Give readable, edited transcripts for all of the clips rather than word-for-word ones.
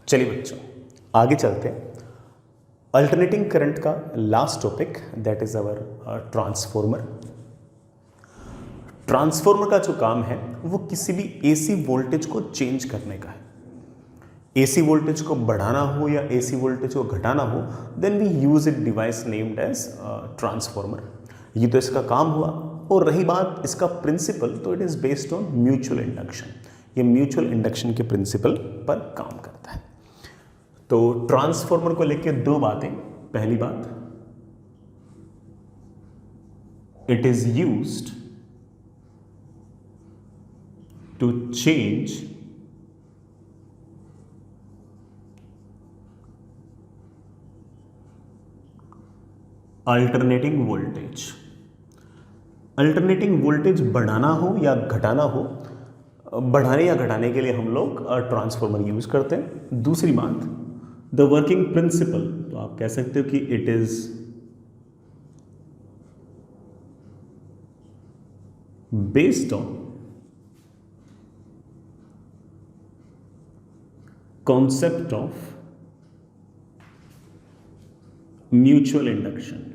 चलिए बच्चों आगे चलते हैं। अल्टरनेटिंग करंट का last topic that is our transformer. Transformer का जो काम है वो किसी भी एसी वोल्टेज को चेंज करने का है। एसी वोल्टेज को बढ़ाना हो या एसी वोल्टेज को घटाना हो, then we use it device named as transformer. ये तो इसका काम हुआ। और रही बात इसका प्रिंसिपल, तो it is based on mutual induction. ये म्यूचुअल इंडक्शन के प्रिंसिपल पर काम करता है। तो ट्रांसफॉर्मर को लेकर दो बातें। पहली बात, it is used to change alternating voltage. Alternating voltage बढ़ाना हो या घटाना हो, बढ़ाने या घटाने के लिए हम लोग ट्रांसफॉर्मर यूज करते हैं। दूसरी बात, द वर्किंग प्रिंसिपल, तो आप कह सकते हो कि it is based on concept of mutual induction.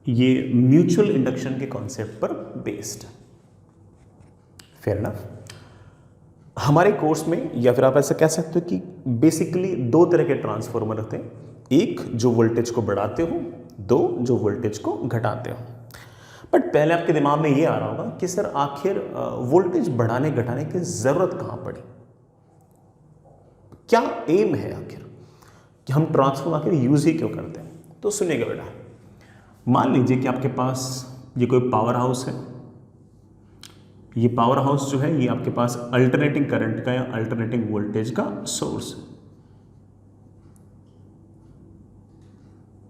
ये म्यूचुअल इंडक्शन के कॉन्सेप्ट पर बेस्ड है। Fair enough. हमारे कोर्स में, या फिर आप ऐसा कह सकते हो कि बेसिकली दो तरह के ट्रांसफॉर्मर होते हैं। एक जो वोल्टेज को बढ़ाते हो, दो जो वोल्टेज को घटाते हो। बट पहले आपके दिमाग में ये आ रहा होगा कि सर आखिर वोल्टेज बढ़ाने घटाने की जरूरत कहां पड़ी, क्या एम है आखिर कि हम ट्रांसफॉर्मर आखिर यूज ही क्यों करते हैं। तो सुनिएगा बेटा, मान लीजिए कि आपके पास ये कोई पावर हाउस है। ये पावर हाउस जो है ये आपके पास अल्टरनेटिंग करंट का या अल्टरनेटिंग वोल्टेज का सोर्स है।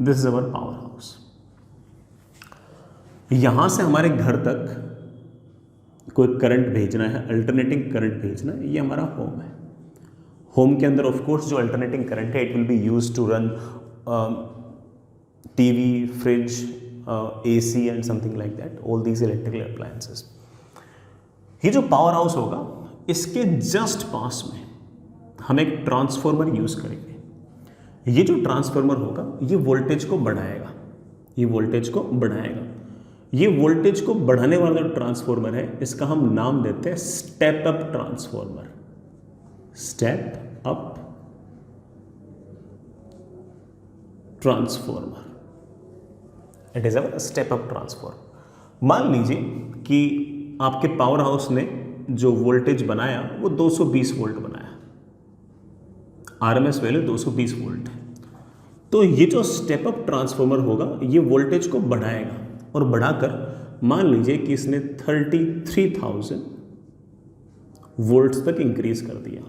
This is our power house. यहां से हमारे घर तक कोई करंट भेजना है, अल्टरनेटिंग करंट भेजना है, ये हमारा होम है। होम के अंदर ऑफ कोर्स जो अल्टरनेटिंग करंट है it will be used to run TV, fridge, AC and something like that, all these electrical appliances. ये जो पावर हाउस होगा इसके जस्ट पास में हम एक ट्रांसफॉर्मर यूज करेंगे। ये जो ट्रांसफॉर्मर होगा ये वोल्टेज को बढ़ाएगा, ये वोल्टेज को बढ़ाएगा। ये वोल्टेज को बढ़ाने वाला जो ट्रांसफॉर्मर है इसका हम नाम देते हैं step up transformer. Step up transformer, it is a step up transformer. मान लीजिए कि आपके पावर हाउस ने जो वोल्टेज बनाया वो 220 वोल्ट बनाया, आरएमएस वैल्यू 220 वोल्ट है। तो ये जो स्टेप अप ट्रांसफॉर्मर होगा ये वोल्टेज को बढ़ाएगा और बढ़ाकर मान लीजिए कि इसने 33,000 वोल्ट्स तक इंक्रीज कर दिया।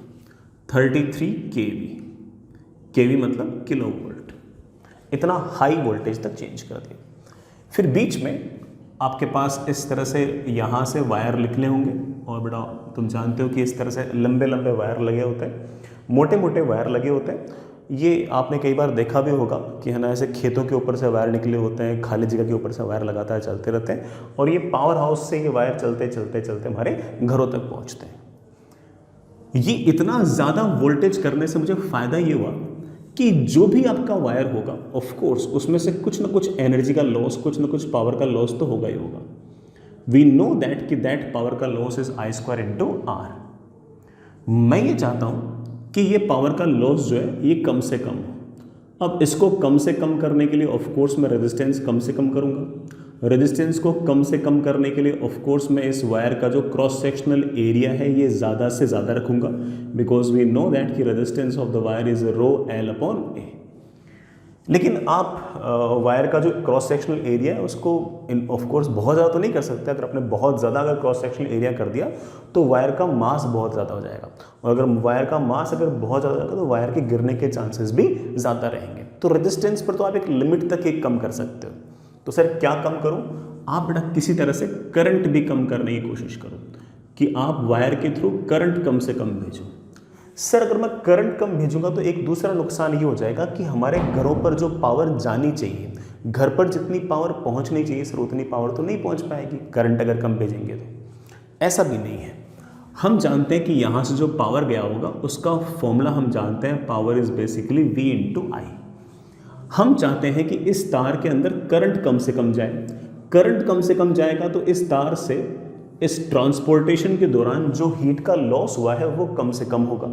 33 केवी मतलब किलो वोल्ट, इतना हाई वोल्टेज तक चेंज कर दिया। फिर बीच में आपके पास इस तरह से यहाँ से वायर निकले होंगे, और बेटा तुम जानते हो कि इस तरह से लंबे लंबे वायर लगे होते हैं, मोटे मोटे वायर लगे होते हैं। ये आपने कई बार देखा भी होगा कि है ना, ऐसे खेतों के ऊपर से वायर निकले होते हैं, खाली जगह के ऊपर से वायर लगातार चलते रहते हैं, और ये पावर हाउस से ये वायर चलते चलते चलते हमारे घरों तक पहुँचते हैं। ये इतना ज़्यादा वोल्टेज करने से मुझे फ़ायदा ये हुआ कि जो भी आपका वायर होगा ऑफ कोर्स उसमें से कुछ ना कुछ एनर्जी का लॉस, कुछ ना कुछ पावर का लॉस तो होगा ही होगा। वी नो दैट कि दैट पावर का loss is I² into R। मैं ये चाहता हूँ कि ये पावर का लॉस जो है ये कम से कम हो। अब इसको कम से कम करने के लिए ऑफ कोर्स मैं रेजिस्टेंस कम से कम करूँगा। रेजिस्टेंस को कम से कम करने के लिए ऑफ कोर्स मैं इस वायर का जो क्रॉस सेक्शनल एरिया है ये ज़्यादा से ज़्यादा रखूँगा, बिकॉज वी नो दैट कि resistance of the wire is ρL/A। लेकिन आप वायर का जो क्रॉस सेक्शनल एरिया है उसको ऑफ कोर्स बहुत ज़्यादा तो नहीं कर सकते। अगर आपने बहुत ज़्यादा अगर क्रॉस सेक्शनल एरिया कर दिया तो वायर का मास बहुत ज़्यादा हो जाएगा, और अगर वायर का मास अगर बहुत ज़्यादा जाएगा तो वायर के गिरने के चांसेस भी ज़्यादा रहेंगे। तो रेजिस्टेंस पर तो आप एक लिमिट तक एक कम कर सकते हो। तो सर क्या कम करूं? आप बेटा किसी तरह से करंट भी कम करने की कोशिश करो कि आप वायर के थ्रू करंट कम से कम भेजो। सर अगर मैं करंट कम भेजूंगा तो एक दूसरा नुकसान ये हो जाएगा कि हमारे घरों पर जो पावर जानी चाहिए, घर पर जितनी पावर पहुंचनी चाहिए सर उतनी पावर तो नहीं पहुंच पाएगी करंट अगर कम भेजेंगे तो। ऐसा भी नहीं है। हम जानते हैं कि यहाँ से जो पावर गया होगा उसका फॉर्मूला हम जानते हैं, power is basically V into I. हम चाहते हैं कि इस तार के अंदर करंट कम से कम जाए। करंट कम से कम जाएगा तो इस तार से इस ट्रांसपोर्टेशन के दौरान जो हीट का लॉस हुआ है वो कम से कम होगा,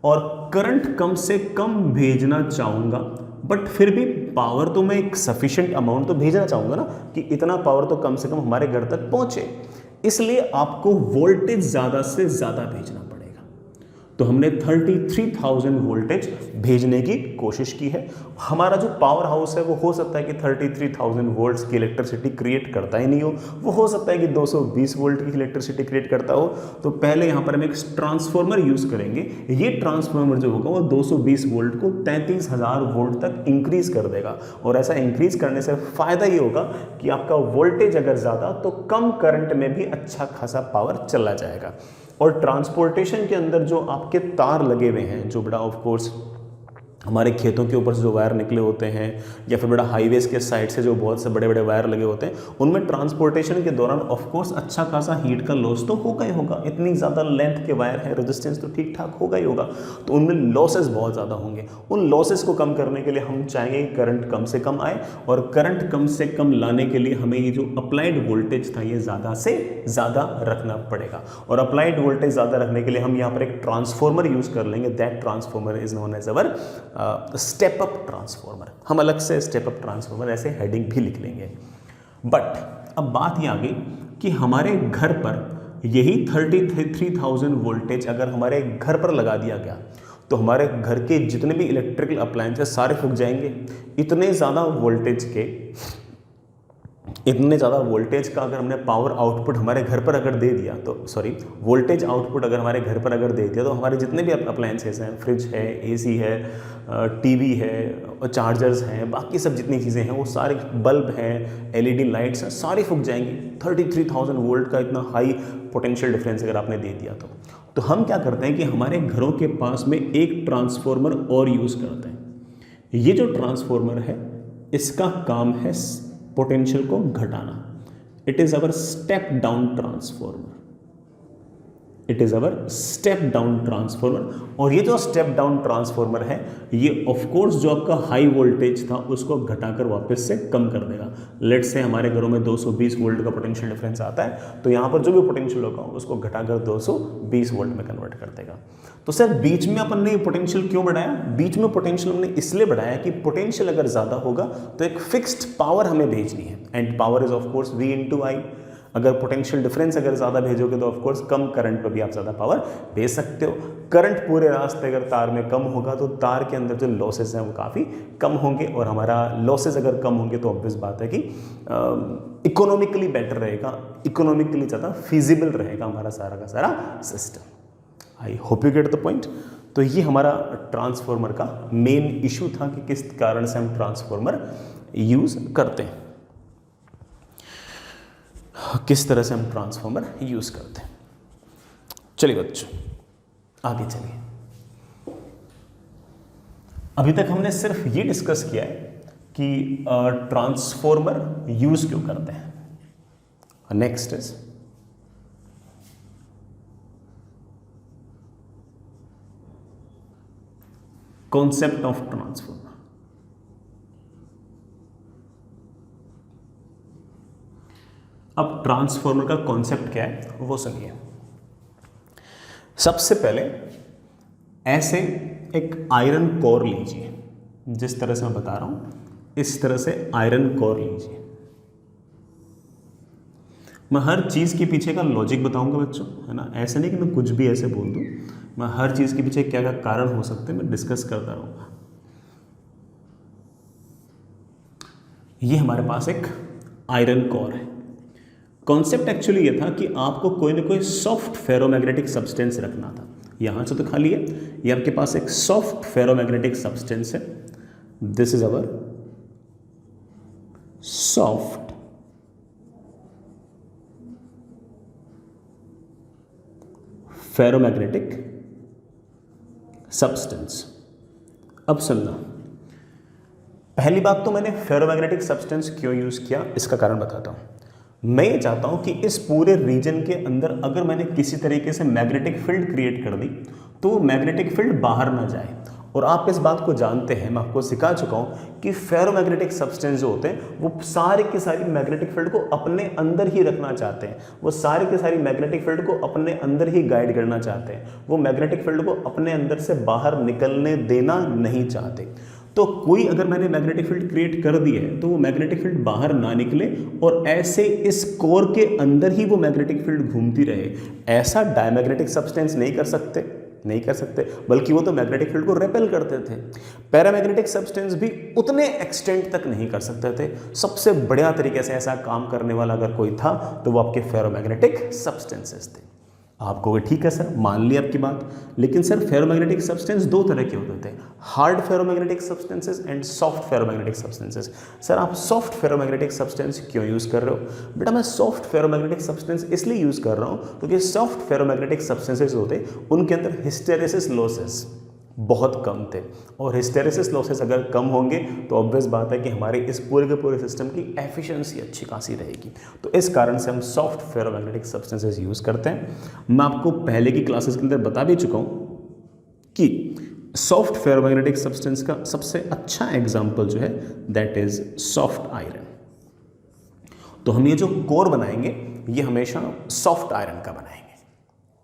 और करंट कम से कम भेजना चाहूँगा, बट फिर भी पावर तो मैं एक सफिशिएंट अमाउंट तो भेजना चाहूँगा ना, कि इतना पावर तो कम से कम हमारे घर तक पहुँचे। इसलिए आपको वोल्टेज ज़्यादा से ज़्यादा भेजना पड़ेगा। तो हमने 33,000 वोल्टेज भेजने की कोशिश की है। हमारा जो पावर हाउस है वो हो सकता है कि 33,000 वोल्ट्स की इलेक्ट्रिसिटी क्रिएट करता ही नहीं हो, वो हो सकता है कि 220 वोल्ट की इलेक्ट्रिसिटी क्रिएट करता हो। तो पहले यहाँ पर हम एक ट्रांसफॉर्मर यूज़ करेंगे। ये ट्रांसफॉर्मर जो होगा वो 220 वोल्ट को 33,000 वोल्ट तक इंक्रीज कर देगा, और ऐसा इंक्रीज करने से फ़ायदा ये होगा कि आपका वोल्टेज अगर ज़्यादा तो कम करंट में भी अच्छा खासा पावर चला जाएगा। और ट्रांसपोर्टेशन के अंदर जो आपके तार लगे हुए हैं, जो बड़ा ऑफ कोर्स हमारे खेतों के ऊपर से जो वायर निकले होते हैं, या फिर बड़ा हाईवेज के साइड से जो बहुत से बड़े बड़े वायर लगे होते हैं, उनमें ट्रांसपोर्टेशन के दौरान ऑफ कोर्स अच्छा खासा हीट का लॉस तो होगा ही होगा। इतनी ज़्यादा लेंथ के वायर है, रेजिस्टेंस तो ठीक ठाक होगा ही होगा, तो उनमें लॉसेस बहुत ज़्यादा होंगे। उन लॉसेस को कम करने के लिए हम चाहेंगे कि करंट कम से कम आए, और करंट कम से कम लाने के लिए हमें ये जो अप्लाइड वोल्टेज था ये ज़्यादा से ज़्यादा रखना पड़ेगा। और अप्लाइड वोल्टेज ज़्यादा रखने के लिए हम यहाँ पर एक ट्रांसफॉर्मर यूज़ कर लेंगे। That transformer is known as our step up transformer. हम अलग से स्टेप अप ट्रांसफॉर्मर ऐसे हेडिंग भी लिख लेंगे। बट अब बात ये आ गई कि हमारे घर पर यही 33,000 वोल्टेज अगर हमारे घर पर लगा दिया गया तो हमारे घर के जितने भी इलेक्ट्रिकल अप्लायंसेस सारे फूक जाएंगे। इतने ज़्यादा वोल्टेज का अगर हमने पावर आउटपुट हमारे घर पर अगर दे दिया तो वोल्टेज आउटपुट अगर हमारे घर पर अगर दे दिया तो हमारे जितने भी अप्लायंसेस हैं, फ्रिज है, एसी है, टीवी है, चार्जर्स हैं, बाकी सब जितनी चीज़ें हैं, वो सारे बल्ब हैं, एलईडी लाइट्स हैं, सारी फूक जाएंगी। 33,000 वोल्ट का इतना हाई पोटेंशियल डिफरेंस अगर आपने दे दिया तो हम क्या करते हैं कि हमारे घरों के पास में एक ट्रांसफॉर्मर और यूज़ करते हैं। ये जो ट्रांसफॉर्मर है इसका काम है पोटेंशियल को घटाना। It is our step down transformer. और ये जो स्टेप डाउन ट्रांसफॉर्मर है ये ऑफ कोर्स जो आपका हाई वोल्टेज था उसको घटाकर वापस से कम कर देगा। लेट्स से हमारे घरों में 220 वोल्ट का पोटेंशियल डिफरेंस आता है, तो यहाँ पर जो भी पोटेंशियल होगा उसको घटाकर 220 वोल्ट में कन्वर्ट कर देगा। तो सर बीच में अपन ने पोटेंशियल क्यों बढ़ाया? बीच में पोटेंशियल हमने इसलिए बढ़ाया कि पोटेंशियल अगर ज़्यादा होगा तो एक फिक्स्ड पावर हमें भेजनी है, and power is of course V into I. अगर पोटेंशियल डिफरेंस अगर ज़्यादा भेजोगे तो ऑफ कोर्स कम करंट पर भी आप ज़्यादा पावर भेज सकते हो। करंट पूरे रास्ते अगर तार में कम होगा तो तार के अंदर जो लॉसेस हैं वो काफ़ी कम होंगे, और हमारा लॉसेस अगर कम होंगे तो ऑब्वियस बात है कि इकोनॉमिकली बेटर रहेगा, इकोनॉमिकली ज़्यादा फिजिबल रहेगा हमारा सारा का सारा system. I hope you get the point. तो ये हमारा ट्रांसफॉर्मर का मेन इशू था कि किस कारण से हम ट्रांसफॉर्मर यूज़ करते हैं, किस तरह से हम ट्रांसफॉर्मर यूज़ करते हैं। चलिए बच्चों आगे चलिए। अभी तक हमने सिर्फ ये डिस्कस किया है कि ट्रांसफॉर्मर यूज़ क्यों करते हैं। Next is concept of transformer. अब ट्रांसफॉर्मर का कॉन्सेप्ट क्या है वो सुनिए। सबसे पहले ऐसे एक आयरन कोर लीजिए, जिस तरह से मैं बता रहा हूं इस तरह से आयरन कोर लीजिए। मैं हर चीज़ के पीछे का लॉजिक बताऊंगा बच्चों, है ना, ऐसे नहीं कि मैं कुछ भी ऐसे बोल दूं। मैं हर चीज़ के पीछे क्या क्या कारण हो सकते हैं मैं डिस्कस करता रहूँगा। ये हमारे पास एक आयरन कोर है। कॉन्सेप्ट एक्चुअली ये था कि आपको कोई ना कोई सॉफ्ट फेरोमैग्नेटिक सब्सटेंस रखना था। यहाँ से तो खाली है, ये आपके पास एक सॉफ्ट फेरोमैग्नेटिक सब्सटेंस है। This is our soft ferromagnetic substance. अब सुनना, पहली बात तो मैंने फेरोमैग्नेटिक सब्सटेंस क्यों यूज किया इसका कारण बताता हूं। मैं ये चाहता हूं कि इस पूरे रीजन के अंदर अगर मैंने किसी तरीके से मैग्नेटिक फील्ड क्रिएट कर दी तो मैग्नेटिक फील्ड बाहर ना जाए। और आप इस बात को जानते हैं, मैं आपको सिखा चुका हूं कि फेरोमैग्नेटिक सब्सटेंस जो होते हैं वो सारे की सारी मैग्नेटिक फील्ड को अपने अंदर ही रखना चाहते हैं, वो सारे की सारी मैग्नेटिक फील्ड को अपने अंदर ही गाइड करना चाहते हैं, वो मैग्नेटिक फील्ड को अपने अंदर से बाहर निकलने देना नहीं चाहते। तो कोई अगर मैंने मैग्नेटिक फील्ड क्रिएट कर दी है तो वो मैग्नेटिक फील्ड बाहर ना निकले और ऐसे इस कोर के अंदर ही वो मैग्नेटिक फील्ड घूमती रहे। ऐसा डायमैग्नेटिक सब्सटेंस नहीं कर सकते, बल्कि वो तो मैग्नेटिक फील्ड को रेपेल करते थे। पैरामैग्नेटिक सब्सटेंस भी उतने एक्सटेंट तक नहीं कर सकते थे। सबसे बढ़िया तरीके से ऐसा काम करने वाला अगर कोई था तो वो आपके फेरोमैग्नेटिक सब्सटेंसेस थे। आप कहोगे ठीक है सर, मान ली आपकी बात, लेकिन सर फेरोमैग्नेटिक सब्सटेंस दो तरह के होते थे, hard ferromagnetic substances and soft ferromagnetic substances. Sir आप सॉफ्ट फेरोमैग्नेटिक सब्सटेंस क्यों यूज़ कर रहे हो? बेटा मैं सॉफ्ट फेरोमैग्नेटिक सब्सटेंस इसलिए यूज़ कर रहा हूँ क्योंकि सॉफ्ट फेरोमैग्नेटिक सब्सटेंसेस होते उनके अंदर हिस्टेरेसिस लॉसेस बहुत कम थे, और हिस्टेरेसिस लॉसेस अगर कम होंगे तो ऑब्वियस बात है कि हमारे इस पूरे के पूरे सिस्टम की एफिशिएंसी अच्छी खासी रहेगी। तो इस कारण से हम सॉफ्ट फेरोमैग्नेटिक सब्सटेंसेस यूज़ करते हैं। मैं आपको पहले की क्लासेस के अंदर बता भी चुका हूँ कि सॉफ्ट फेरोमैग्नेटिक सब्सटेंस का सबसे अच्छा एग्जाम्पल जो है दैट इज सॉफ्ट आयरन। तो हम ये जो कोर बनाएंगे ये हमेशा सॉफ्ट आयरन का बनाएंगे।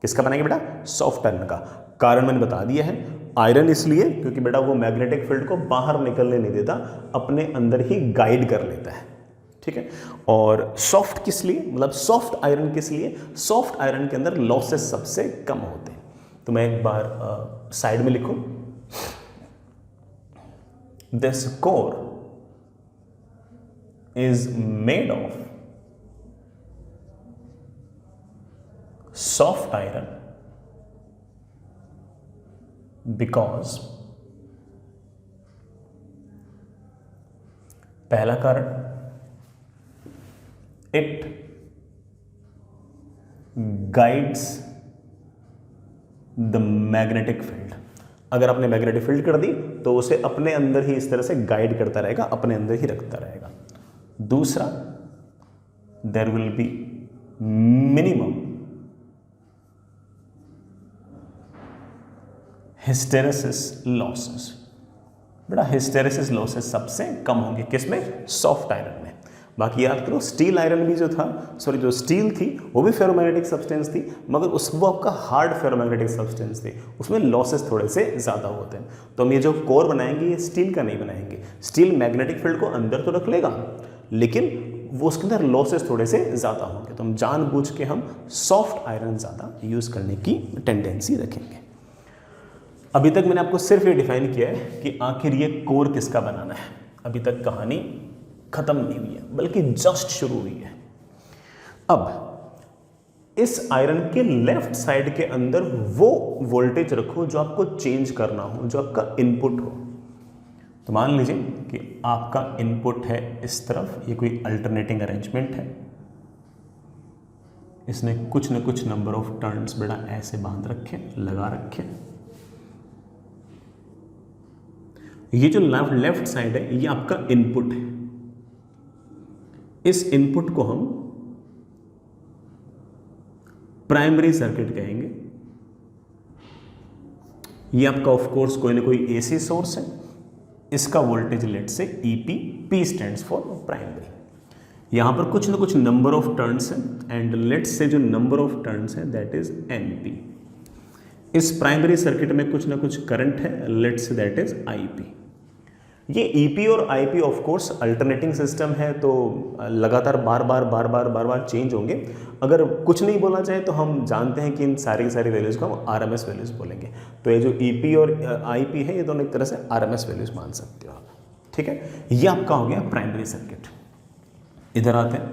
किसका बनाएंगे बेटा? सॉफ्ट आयरन का। कारण मैंने बता दिया है, आयरन इसलिए क्योंकि बेटा वो मैग्नेटिक फील्ड को बाहर निकलने नहीं देता, अपने अंदर ही गाइड कर लेता है, ठीक है। और सॉफ्ट किस लिए, मतलब सॉफ्ट आयरन किस लिए? सॉफ्ट आयरन के अंदर लॉसेस सबसे कम होते हैं। तो मैं एक बार साइड में लिखूं, this core is made of soft iron because, पहला कारण, it guides the magnetic field. अगर आपने मैग्नेटिक फील्ड कर दी तो उसे अपने अंदर ही इस तरह से गाइड करता रहेगा, अपने अंदर ही रखता रहेगा। दूसरा, there will be minimum hysteresis losses. बेटा हिस्टेरेसिस लॉसेस सबसे कम होंगे किसमें? सॉफ्ट आयरन में। बाकी याद करो स्टील आयरन भी जो था, सॉरी जो स्टील थी वो भी फेरोमैग्नेटिक सब्सटेंस थी, मगर वो आपका हार्ड फेरोमैग्नेटिक सब्सटेंस थी, उसमें लॉसेस थोड़े से ज़्यादा होते हैं। तो हम ये जो कोर बनाएंगे ये स्टील का नहीं बनाएंगे। स्टील मैग्नेटिक फील्ड को अंदर तो रख लेगा लेकिन वो उसके अंदर लॉसेस थोड़े से ज़्यादा होंगे। तो हम जानबूझ के हम सॉफ्ट आयरन ज़्यादा यूज़ करने की टेंडेंसी रखेंगे। अभी तक मैंने आपको सिर्फ ये डिफाइन किया है कि आखिर ये कोर किसका बनाना है। अभी तक कहानी खत्म नहीं हुई है, बल्कि जस्ट शुरू हुई है। अब इस आयरन के लेफ्ट साइड के अंदर वो वोल्टेज रखो जो आपको चेंज करना हो, जो आपका इनपुट हो। तो मान लीजिए कि आपका इनपुट है इस तरफ, ये कोई अल्टरनेटिंग अरेंजमेंट है, इसने कुछ न कुछ नंबर ऑफ टर्न्स बेटा ऐसे बांध रखे, लगा रखे। ये जो लेफ्ट साइड है ये आपका इनपुट है। इस इनपुट को हम प्राइमरी सर्किट कहेंगे। ये आपका ऑफ कोर्स कोई ना कोई एसी सोर्स है, इसका voltage let say EP, P stands for primary. यहां पर कुछ ना कुछ नंबर ऑफ टर्न्स है एंड लेट से जो नंबर ऑफ टर्न्स है दैट इज एनपी। इस प्राइमरी सर्किट में कुछ ना कुछ करंट है, let say that is IP. ये ईपी और IP of course alternating system है तो लगातार बार बार चेंज होंगे। अगर कुछ नहीं बोला जाए तो हम जानते हैं कि इन सारी वैल्यूज़ को हम आरएमएस वैल्यूज़ बोलेंगे। तो ये जो ईपी और आईपी है ये दोनों एक तरह से आरएमएस वैल्यूज़ मान सकते हो आप, ठीक है। ये आपका हो गया प्राइमरी सर्किट। इधर आते हैं,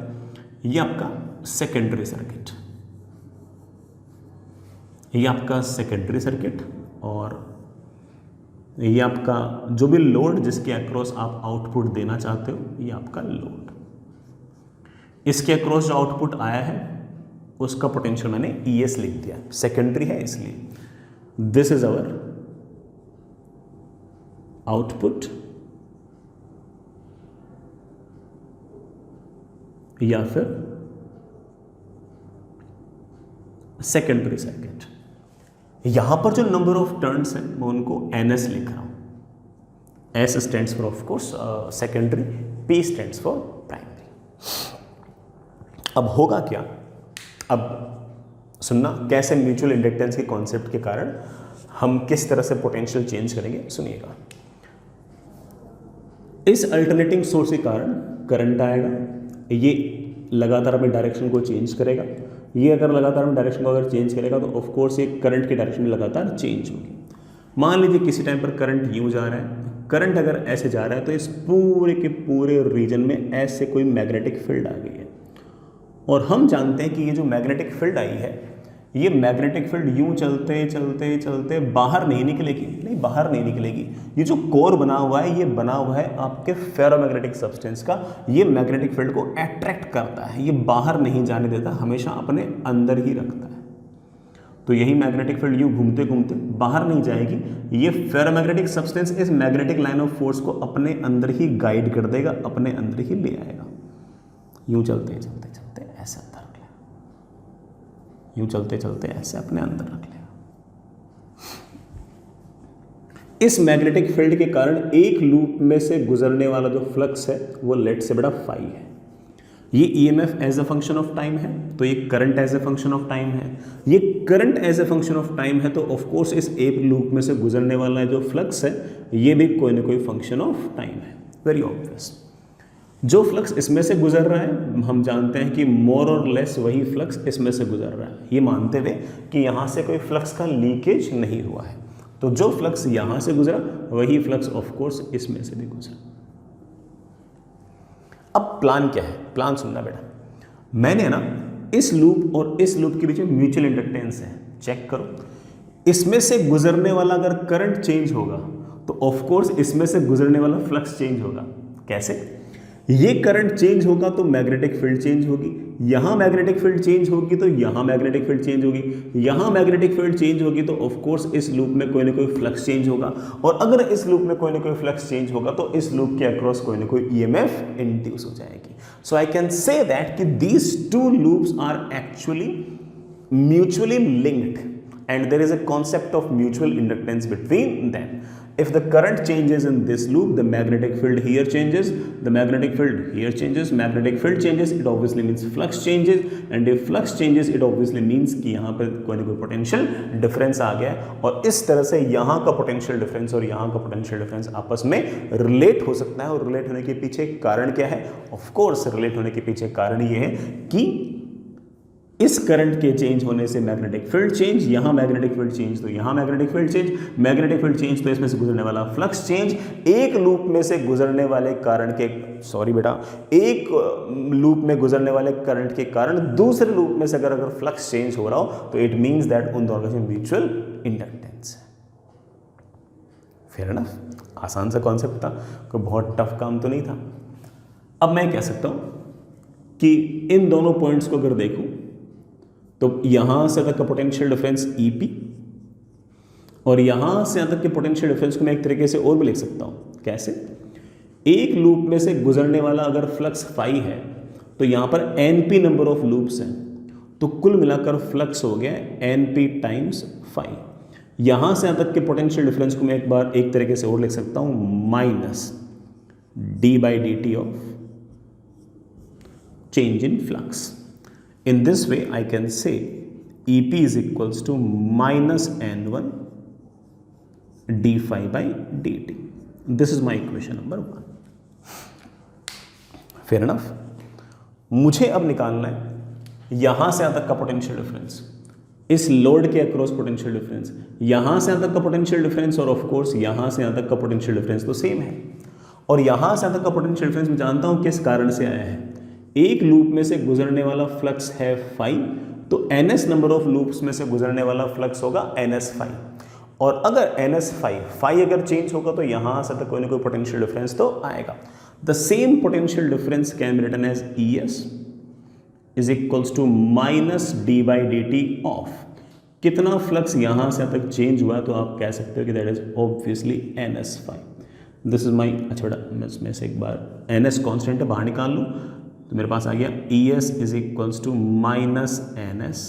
ये आपका सेकेंडरी सर्किट, ये आपका सेकेंडरी सर्किट, और ये आपका जो भी लोड जिसके अक्रॉस आप आउटपुट देना चाहते हो, ये आपका लोड। इसके अक्रॉस जो आउटपुट आया है उसका पोटेंशियल मैंने ES लिख दिया, सेकेंडरी है इसलिए। दिस इज अवर आउटपुट या फिर सेकेंडरी सर्किट। यहां पर जो नंबर ऑफ टर्न्स हैं मैं उनको NS लिख रहा हूं। S stands for of course secondary, P stands for primary. अब होगा क्या, अब सुनना कैसे म्यूचुअल इंडक्टेंस के कॉन्सेप्ट के कारण हम किस तरह से पोटेंशियल चेंज करेंगे, सुनिएगा। इस अल्टरनेटिंग सोर्स के कारण करंट आएगा, ये लगातार अपने डायरेक्शन को चेंज करेगा। ये अगर लगातार अपने डायरेक्शन को अगर चेंज करेगा तो ऑफ कोर्स ये करंट की डायरेक्शन में लगातार चेंज होगी। मान लीजिए किसी टाइम पर करंट यूँ जा रहा है, करंट अगर ऐसे जा रहा है तो इस पूरे के पूरे रीजन में ऐसे कोई मैग्नेटिक फील्ड आ गई है, और हम जानते हैं कि ये जो मैग्नेटिक फील्ड आई है, ये मैग्नेटिक फील्ड यूं चलते चलते चलते बाहर नहीं निकलेगी, नहीं बाहर नहीं निकलेगी। ये जो कोर बना हुआ है, ये बना हुआ है आपके फेरोमैग्नेटिक सब्सटेंस का। ये मैग्नेटिक फील्ड को अट्रैक्ट करता है, ये बाहर नहीं जाने देता, हमेशा अपने अंदर ही रखता है। तो यही मैग्नेटिक फील्ड यूं घूमते घूमते बाहर नहीं जाएगी, ये फेरोमैग्नेटिक सब्सटेंस इस मैग्नेटिक लाइन ऑफ फोर्स को अपने अंदर ही गाइड कर देगा, अपने अंदर ही ले आएगा। यूं चलते चलते चलते ऐसे अंदर रख लेगा, यूं चलते चलते ऐसे अपने अंदर रख लेगा। इस मैग्नेटिक फील्ड के कारण एक लूप में से गुजरने वाला जो फ्लक्स है वो लेट से बड़ा फाई है। ये EMF as a function of time है, तो ये current as a function of time है। ये current as a function of time है, तो ऑफ कोर्स इस एक लूप में से गुजरने वाला जो फ्लक्स है ये भी कोई ना कोई फंक्शन ऑफ टाइम है। Very obvious. जो फ्लक्स इसमें से गुजर रहा है हम जानते हैं कि मोर और लेस वही फ्लक्स इसमें से गुजर रहा है, ये मानते हुए कि यहाँ से कोई फ्लक्स का लीकेज नहीं हुआ है। तो जो फ्लक्स यहाँ से गुजरा वही फ्लक्स ऑफ कोर्स इसमें से भी गुजरा। अब प्लान क्या है, प्लान सुनना बेटा। मैंने ना इस लूप और इस लूप के बीच में म्यूचुअल इंडक्टेंस है, चेक करो। इसमें से गुजरने वाला अगर करंट चेंज होगा तो ऑफ कोर्स इसमें से गुजरने वाला फ्लक्स चेंज होगा। कैसे? ये करंट चेंज होगा तो मैग्नेटिक फील्ड चेंज होगी, यहां मैग्नेटिक फील्ड चेंज होगी तो यहां मैग्नेटिक फील्ड चेंज होगी, यहां मैग्नेटिक फील्ड चेंज होगी तो ऑफ कोर्स इस लूप में कोई ना कोई फ्लक्स चेंज होगा, और अगर इस लूप में कोई ना कोई फ्लक्स चेंज होगा तो इस लूप के अक्रॉस कोई ना कोई EMF इंड्यूस हो जाएगी। So I can say that कि these two loops are actually mutually linked and there is a concept of mutual inductance between them. If the current changes in this loop, the magnetic field here changes, the magnetic field here changes, magnetic field changes, it obviously means flux changes, and if flux changes it obviously means कि यहाँ पर कोई ना कोई potential difference आ गया, और इस तरह से यहाँ का potential difference और यहाँ का potential difference आपस में relate हो सकता है। और relate होने के पीछे कारण क्या है? Of course relate होने के पीछे कारण ये है कि इस करंट के चेंज होने से मैग्नेटिक फील्ड चेंज, यहां मैग्नेटिक फील्ड चेंज तो यहां magnetic field change, magnetic field change तो इसमें से गुजरने वाला फ्लक्स चेंज। एक लूप में से गुजरने वाले कारण के एक लूप में गुजरने वाले करंट के कारण दूसरे लूप में से अगर फ्लक्स चेंज हो रहा हो तो इट मींस दैट उन दोनों में म्यूचुअल इंडक्टेंस है। फेयर एनफ, आसान सा कॉन्सेप्ट था, कोई बहुत टफ काम तो नहीं था। अब मैं कह सकता हूं कि इन दोनों पॉइंट्स को अगर देखूं तो यहां से तक का पोटेंशियल डिफरेंस EP और यहां से यहां तक के पोटेंशियल डिफरेंस को मैं एक तरीके से और भी लिख सकता हूं। कैसे? एक लूप में से गुजरने वाला अगर फ्लक्स फाई है तो यहां पर NP नंबर ऑफ लूप्स हैं, तो कुल मिलाकर फ्लक्स हो गया NP टाइम्स फाई। यहां से यहां तक के पोटेंशियल डिफरेंस को मैं एक तरीके से और लिख सकता हूं minus d/dt of change in flux. In this way, I can say EP is equals to minus N1 d phi by dt. This is my equation number 1. Fair enough? मुझे अब निकालना है यहां से यहां तक का पोटेंशियल डिफरेंस, इस लोड के अक्रॉस पोटेंशियल डिफरेंस, यहां से यहां तक का पोटेंशियल डिफरेंस, और ऑफ कोर्स यहां से यहां तक का पोटेंशियल डिफरेंस तो सेम है। और यहां से यहां तक का पोटेंशियल डिफरेंस मैं जानता हूं किस कारण से आया है। एक लूप में से गुजरने वाला फ्लक्स है फाई, तो NS नंबर ऑफ लूप्स में से गुजरने वाला फ्लक्स होगा NS फाई, और अगर NS फाई अगर चेंज होगा तो यहां से तक कोई ना कोई पोटेंशियल डिफरेंस तो आएगा। The same potential difference can be written as ES is equals to minus d/dt of कितना फ्लक्स यहां से तक चेंज हुआ, तो आप कह सकते हो कि that is obviously NS phi. This is my, अच्छा बेटा मैं इसमें से एक बार NS कॉन्स्टेंट है बाहर निकाल लूँ तो मेरे पास आ गया ES is equals to minus NS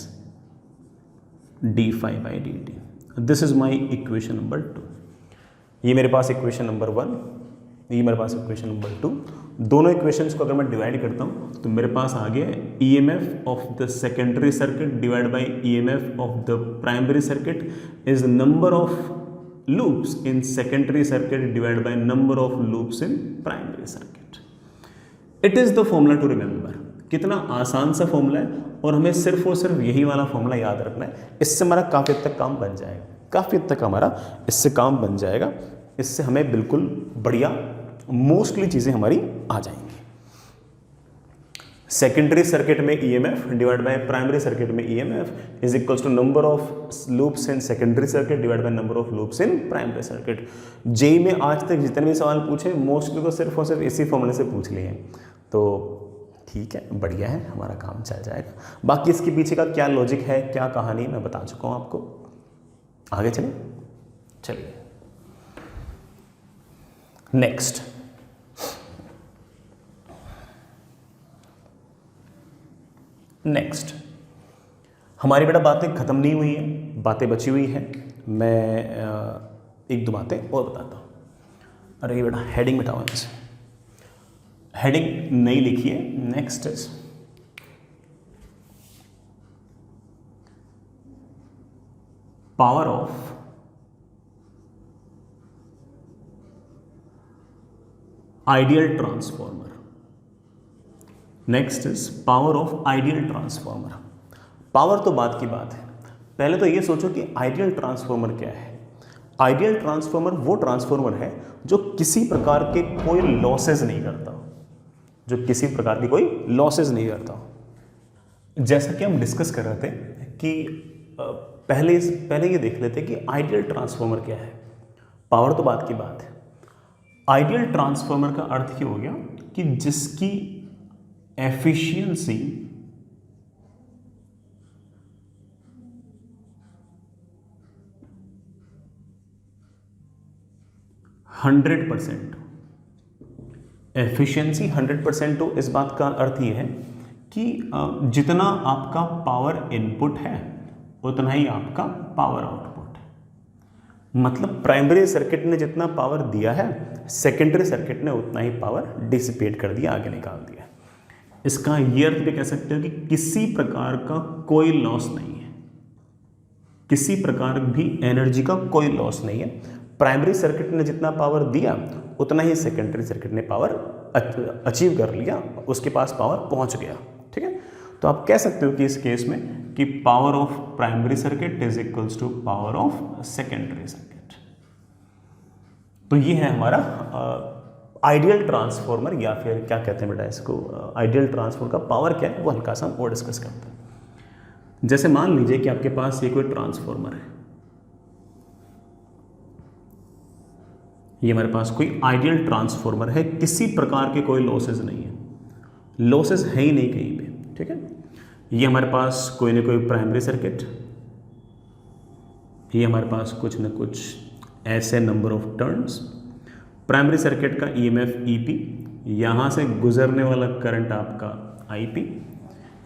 d∅dt. This is my equation number 2. ये मेरे पास इक्वेशन नंबर 1, ये मेरे पास इक्वेशन नंबर 2. दोनों इक्वेशंस को अगर मैं डिवाइड करता हूँ तो मेरे पास आ गया EMF of the secondary circuit divide by EMF of the primary circuit is number of loops in secondary circuit divide by number of loops in primary circuit. It is the formula to remember. कितना आसान सा formula है और हमें सिर्फ और सिर्फ यही वाला फॉर्मूला याद रखना है. इससे हमारा काफ़ी हद तक काम बन जाएगा, काफ़ी हद तक हमारा इससे काम बन जाएगा. इससे हमें बिल्कुल बढ़िया मोस्टली चीज़ें हमारी आ जाएंगी. सेकेंडरी सर्किट में EMF divide by primary circuit में EMF is equals to number of loops in secondary circuit divide by number of loops in primary circuit. JEE में आज तक जितने भी सवाल पूछे मोस्टली तो सिर्फ और सिर्फ इसी फॉर्मूले से पूछ लिए हैं. तो ठीक है, बढ़िया है, हमारा काम चल जाएगा. बाकी इसके पीछे का क्या लॉजिक है, क्या कहानी, मैं बता चुका हूँ आपको. आगे चलिए नेक्स्ट हमारी बेटा बातें खत्म नहीं हुई है, बातें बची हुई हैं. मैं एक दो बातें और बताता हूँ. अरे बेटा हेडिंग मिटाओ यहाँ से, हेडिंग नहीं लिखी है. Next is power of ideal transformer. Next is power of ideal transformer. Power तो बात की बात है, पहले तो ये सोचो कि आइडियल ट्रांसफॉर्मर क्या है. आइडियल ट्रांसफॉर्मर वो ट्रांसफॉर्मर है जो किसी प्रकार के कोई लॉसेस नहीं करता, जो किसी प्रकार की कोई लॉसेस नहीं करता. जैसा कि हम डिस्कस कर रहे थे कि पहले ये देख लेते कि आइडियल ट्रांसफॉर्मर क्या है. पावर तो बात की बात है. आइडियल ट्रांसफॉर्मर का अर्थ ये हो गया कि जिसकी एफिशिएंसी 100%. एफिशिएंसी 100% हो, इस बात का अर्थ ये है कि जितना आपका पावर इनपुट है उतना ही आपका पावर आउटपुट है. मतलब प्राइमरी सर्किट ने जितना पावर दिया है सेकेंडरी सर्किट ने उतना ही पावर डिसिपेट कर दिया, आगे निकाल दिया. इसका ये अर्थ भी कह सकते हो कि किसी प्रकार का कोई लॉस नहीं है, किसी प्रकार भी एनर्जी का कोई लॉस नहीं है. प्राइमरी सर्किट ने जितना पावर दिया उतना ही सेकेंडरी सर्किट ने पावर अचीव कर लिया, उसके पास पावर पहुंच गया. ठीक है, तो आप कह सकते हो कि इस केस में कि power of primary circuit is equals to power of secondary circuit. तो ये है हमारा आइडियल ट्रांसफॉर्मर, या फिर क्या कहते हैं बेटा इसको, आइडियल ट्रांसफॉर्मर का पावर क्या है वो हल्का सा हम और डिस्कस करते हैं. जैसे मान लीजिए कि आपके पास ये कोई ट्रांसफॉर्मर है, ये हमारे पास कोई आइडियल ट्रांसफॉर्मर है, किसी प्रकार के कोई लॉसेस नहीं है, लॉसेस है ही नहीं कहीं पे. ठीक है, ये हमारे पास कोई ना कोई प्राइमरी सर्किट, ये हमारे पास कुछ ना कुछ ऐसे number of turns, primary circuit का EMF EP, यहाँ से गुजरने वाला करंट आपका IP,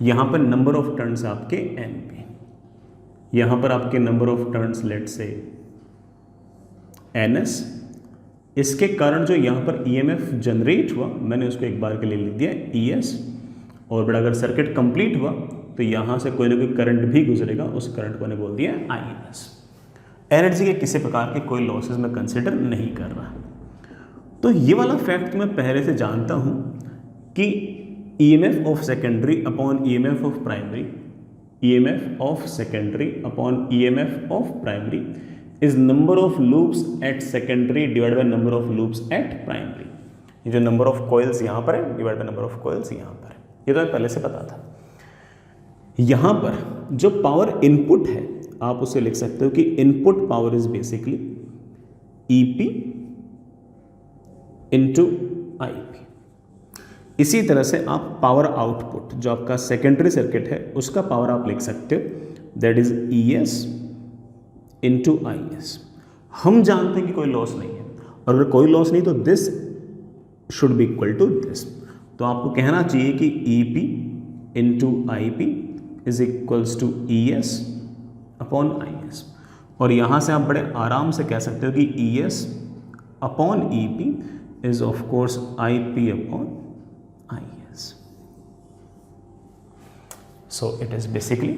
यहाँ पर नंबर ऑफ टर्न्स आपके NP, यहाँ पर आपके नंबर ऑफ टर्न्स लेट से NS. इसके कारण जो यहाँ पर EMF जनरेट हुआ मैंने उसको एक बार के लिए लिख दिया ES. और बड़ा अगर सर्किट कंप्लीट हुआ तो यहाँ से कोई ना कोई करंट भी गुजरेगा, उस करंट को मैंने बोल दिया INS. एनर्जी के किसी प्रकार के कोई लॉसेस मैं कंसिडर नहीं कर रहा. तो ये वाला फैक्ट मैं पहले से जानता हूँ कि EMF of secondary upon EMF of primary, EMF of secondary upon EMF of primary is number of loops at secondary divide by number of loops at primary. ये जो नंबर ऑफ कॉइल्स यहाँ पर है divide by number of coils यहाँ पर है, ये तो मैं पहले से पता था. यहाँ पर जो पावर इनपुट है आप उसे लिख सकते हो कि input power is basically EP into IP. इसी तरह से आप पावर आउटपुट जो आपका सेकेंडरी सर्किट है उसका पावर आप लिख सकते हो, that is ES into IS. हम जानते हैं कि कोई लॉस नहीं है, और अगर कोई लॉस नहीं तो this should be equal to this. तो आपको कहना चाहिए कि EP into IP is equals to ES upon I S, और यहां से आप बड़े आराम से कह सकते हो कि E S upon E P is of course I P upon I S. So it is basically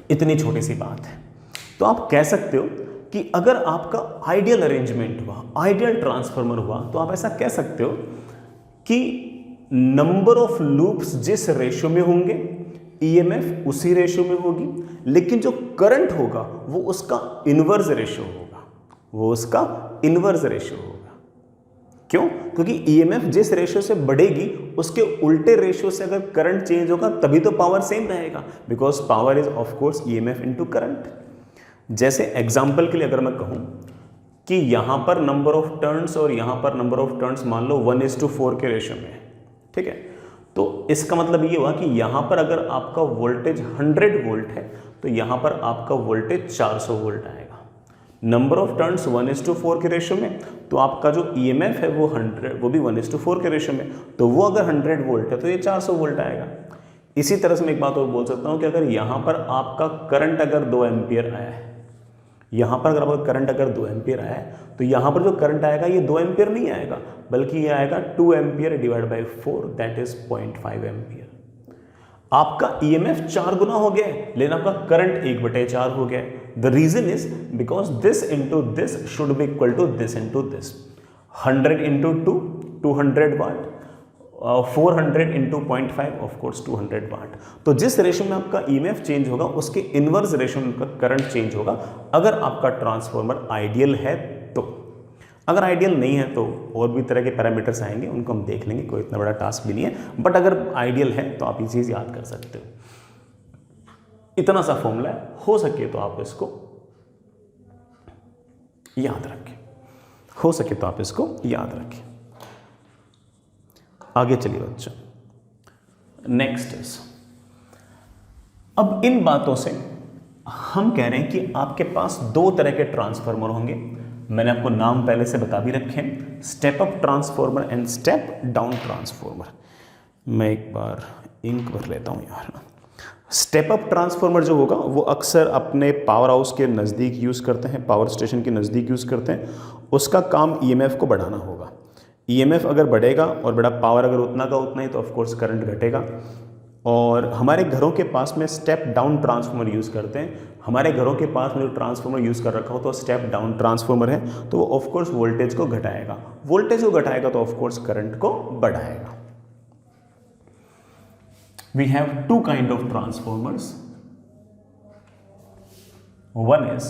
इतनी छोटी सी बात है. तो आप कह सकते हो कि अगर आपका आइडियल अरेंजमेंट हुआ, आइडियल ट्रांसफार्मर हुआ, तो आप ऐसा कह सकते हो कि नंबर ऑफ लूप्स जिस रेशियो में होंगे ईएमएफ उसी रेशियो में होगी, लेकिन जो करंट होगा वो उसका इनवर्स रेशियो होगा, वो उसका इनवर्स रेशियो होगा. क्यों? क्योंकि ईएमएफ जिस रेशियो से बढ़ेगी उसके उल्टे रेशियो से अगर करंट चेंज होगा तभी तो पावर सेम रहेगा, because power is of course EMF into current. जैसे एग्जांपल के लिए अगर मैं कहूं कि यहां पर नंबर ऑफ टर्न्स और यहां पर नंबर ऑफ टर्न्स मान लो 1:4 के रेशियो में है, ठीक है, तो इसका मतलब ये हुआ कि यहां पर अगर आपका वोल्टेज 100 वोल्ट है तो यहां पर आपका वोल्टेज 400 वोल्ट आएगा. नंबर ऑफ टर्न्स 1:4 के रेशियो में, तो आपका जो ईएमएफ है वो 100, वो भी 1:4 के रेशियो में, तो वो अगर 100 वोल्ट है तो ये 400 वोल्ट आएगा. इसी तरह से मैं एक बात और बोल सकता हूं कि अगर यहां पर आपका करंट अगर 2 एम्पियर आया है, यहां पर अगर आपका करंट अगर 2 एम्पियर आया है, तो यहां पर जो करंट आएगा ये 2 एम्पियर नहीं आएगा, बल्कि ये आएगा 2 ampere divide by 4, that is 0.5 ampere. आपका ईएमएफ 4 गुना हो गया है, लेकिन आपका करंट 1/4 हो गया है. The reason is because this into this should be equal to this into this. 100 into 2 200 watt, 400 into 0.5 of course 200 watt. तो जिस रेशियो में आपका ईएमएफ चेंज होगा उसके इनवर्स रेशियो में आपका करंट चेंज होगा, अगर आपका ट्रांसफार्मर आइडियल है तो. अगर आइडियल नहीं है तो और भी तरह के पैरामीटर्स आएंगे, उनको हम देख लेंगे, कोई इतना बड़ा टास्क भी नहीं है. बट अगर आइडियल है तो आप ये चीज़ याद कर सकते हो. इतना सा फॉर्मूला है, हो सके तो आप इसको याद रखें, हो सके तो आप इसको याद रखें. आगे चलिए बच्चों, नेक्स्ट इज, अब इन बातों से हम कह रहे हैं कि आपके पास 2 तरह के ट्रांसफार्मर होंगे. मैंने आपको नाम पहले से बता भी रखे हैं, step up transformer and step down transformer. मैं एक बार इंक भर लेता हूं यार. स्टेप अप ट्रांसफार्मर जो होगा वो अक्सर अपने पावर हाउस के नज़दीक यूज़ करते हैं, पावर स्टेशन के नज़दीक यूज़ करते हैं. उसका काम ईएमएफ को बढ़ाना होगा. ईएमएफ अगर बढ़ेगा और बड़ा पावर अगर उतना का उतना ही तो ऑफकोर्स करंट घटेगा. और हमारे घरों के पास में स्टेप डाउन ट्रांसफार्मर यूज़ करते हैं. हमारे घरों के पास में जो ट्रांसफार्मर यूज़ कर रखा हो तो स्टेप डाउन ट्रांसफार्मर है, तो वो ऑफकोर्स वोल्टेज को घटाएगा. वोल्टेज को घटाएगा तो ऑफकोर्स करंट को बढ़ाएगा. We have 2 kind of transformers. One is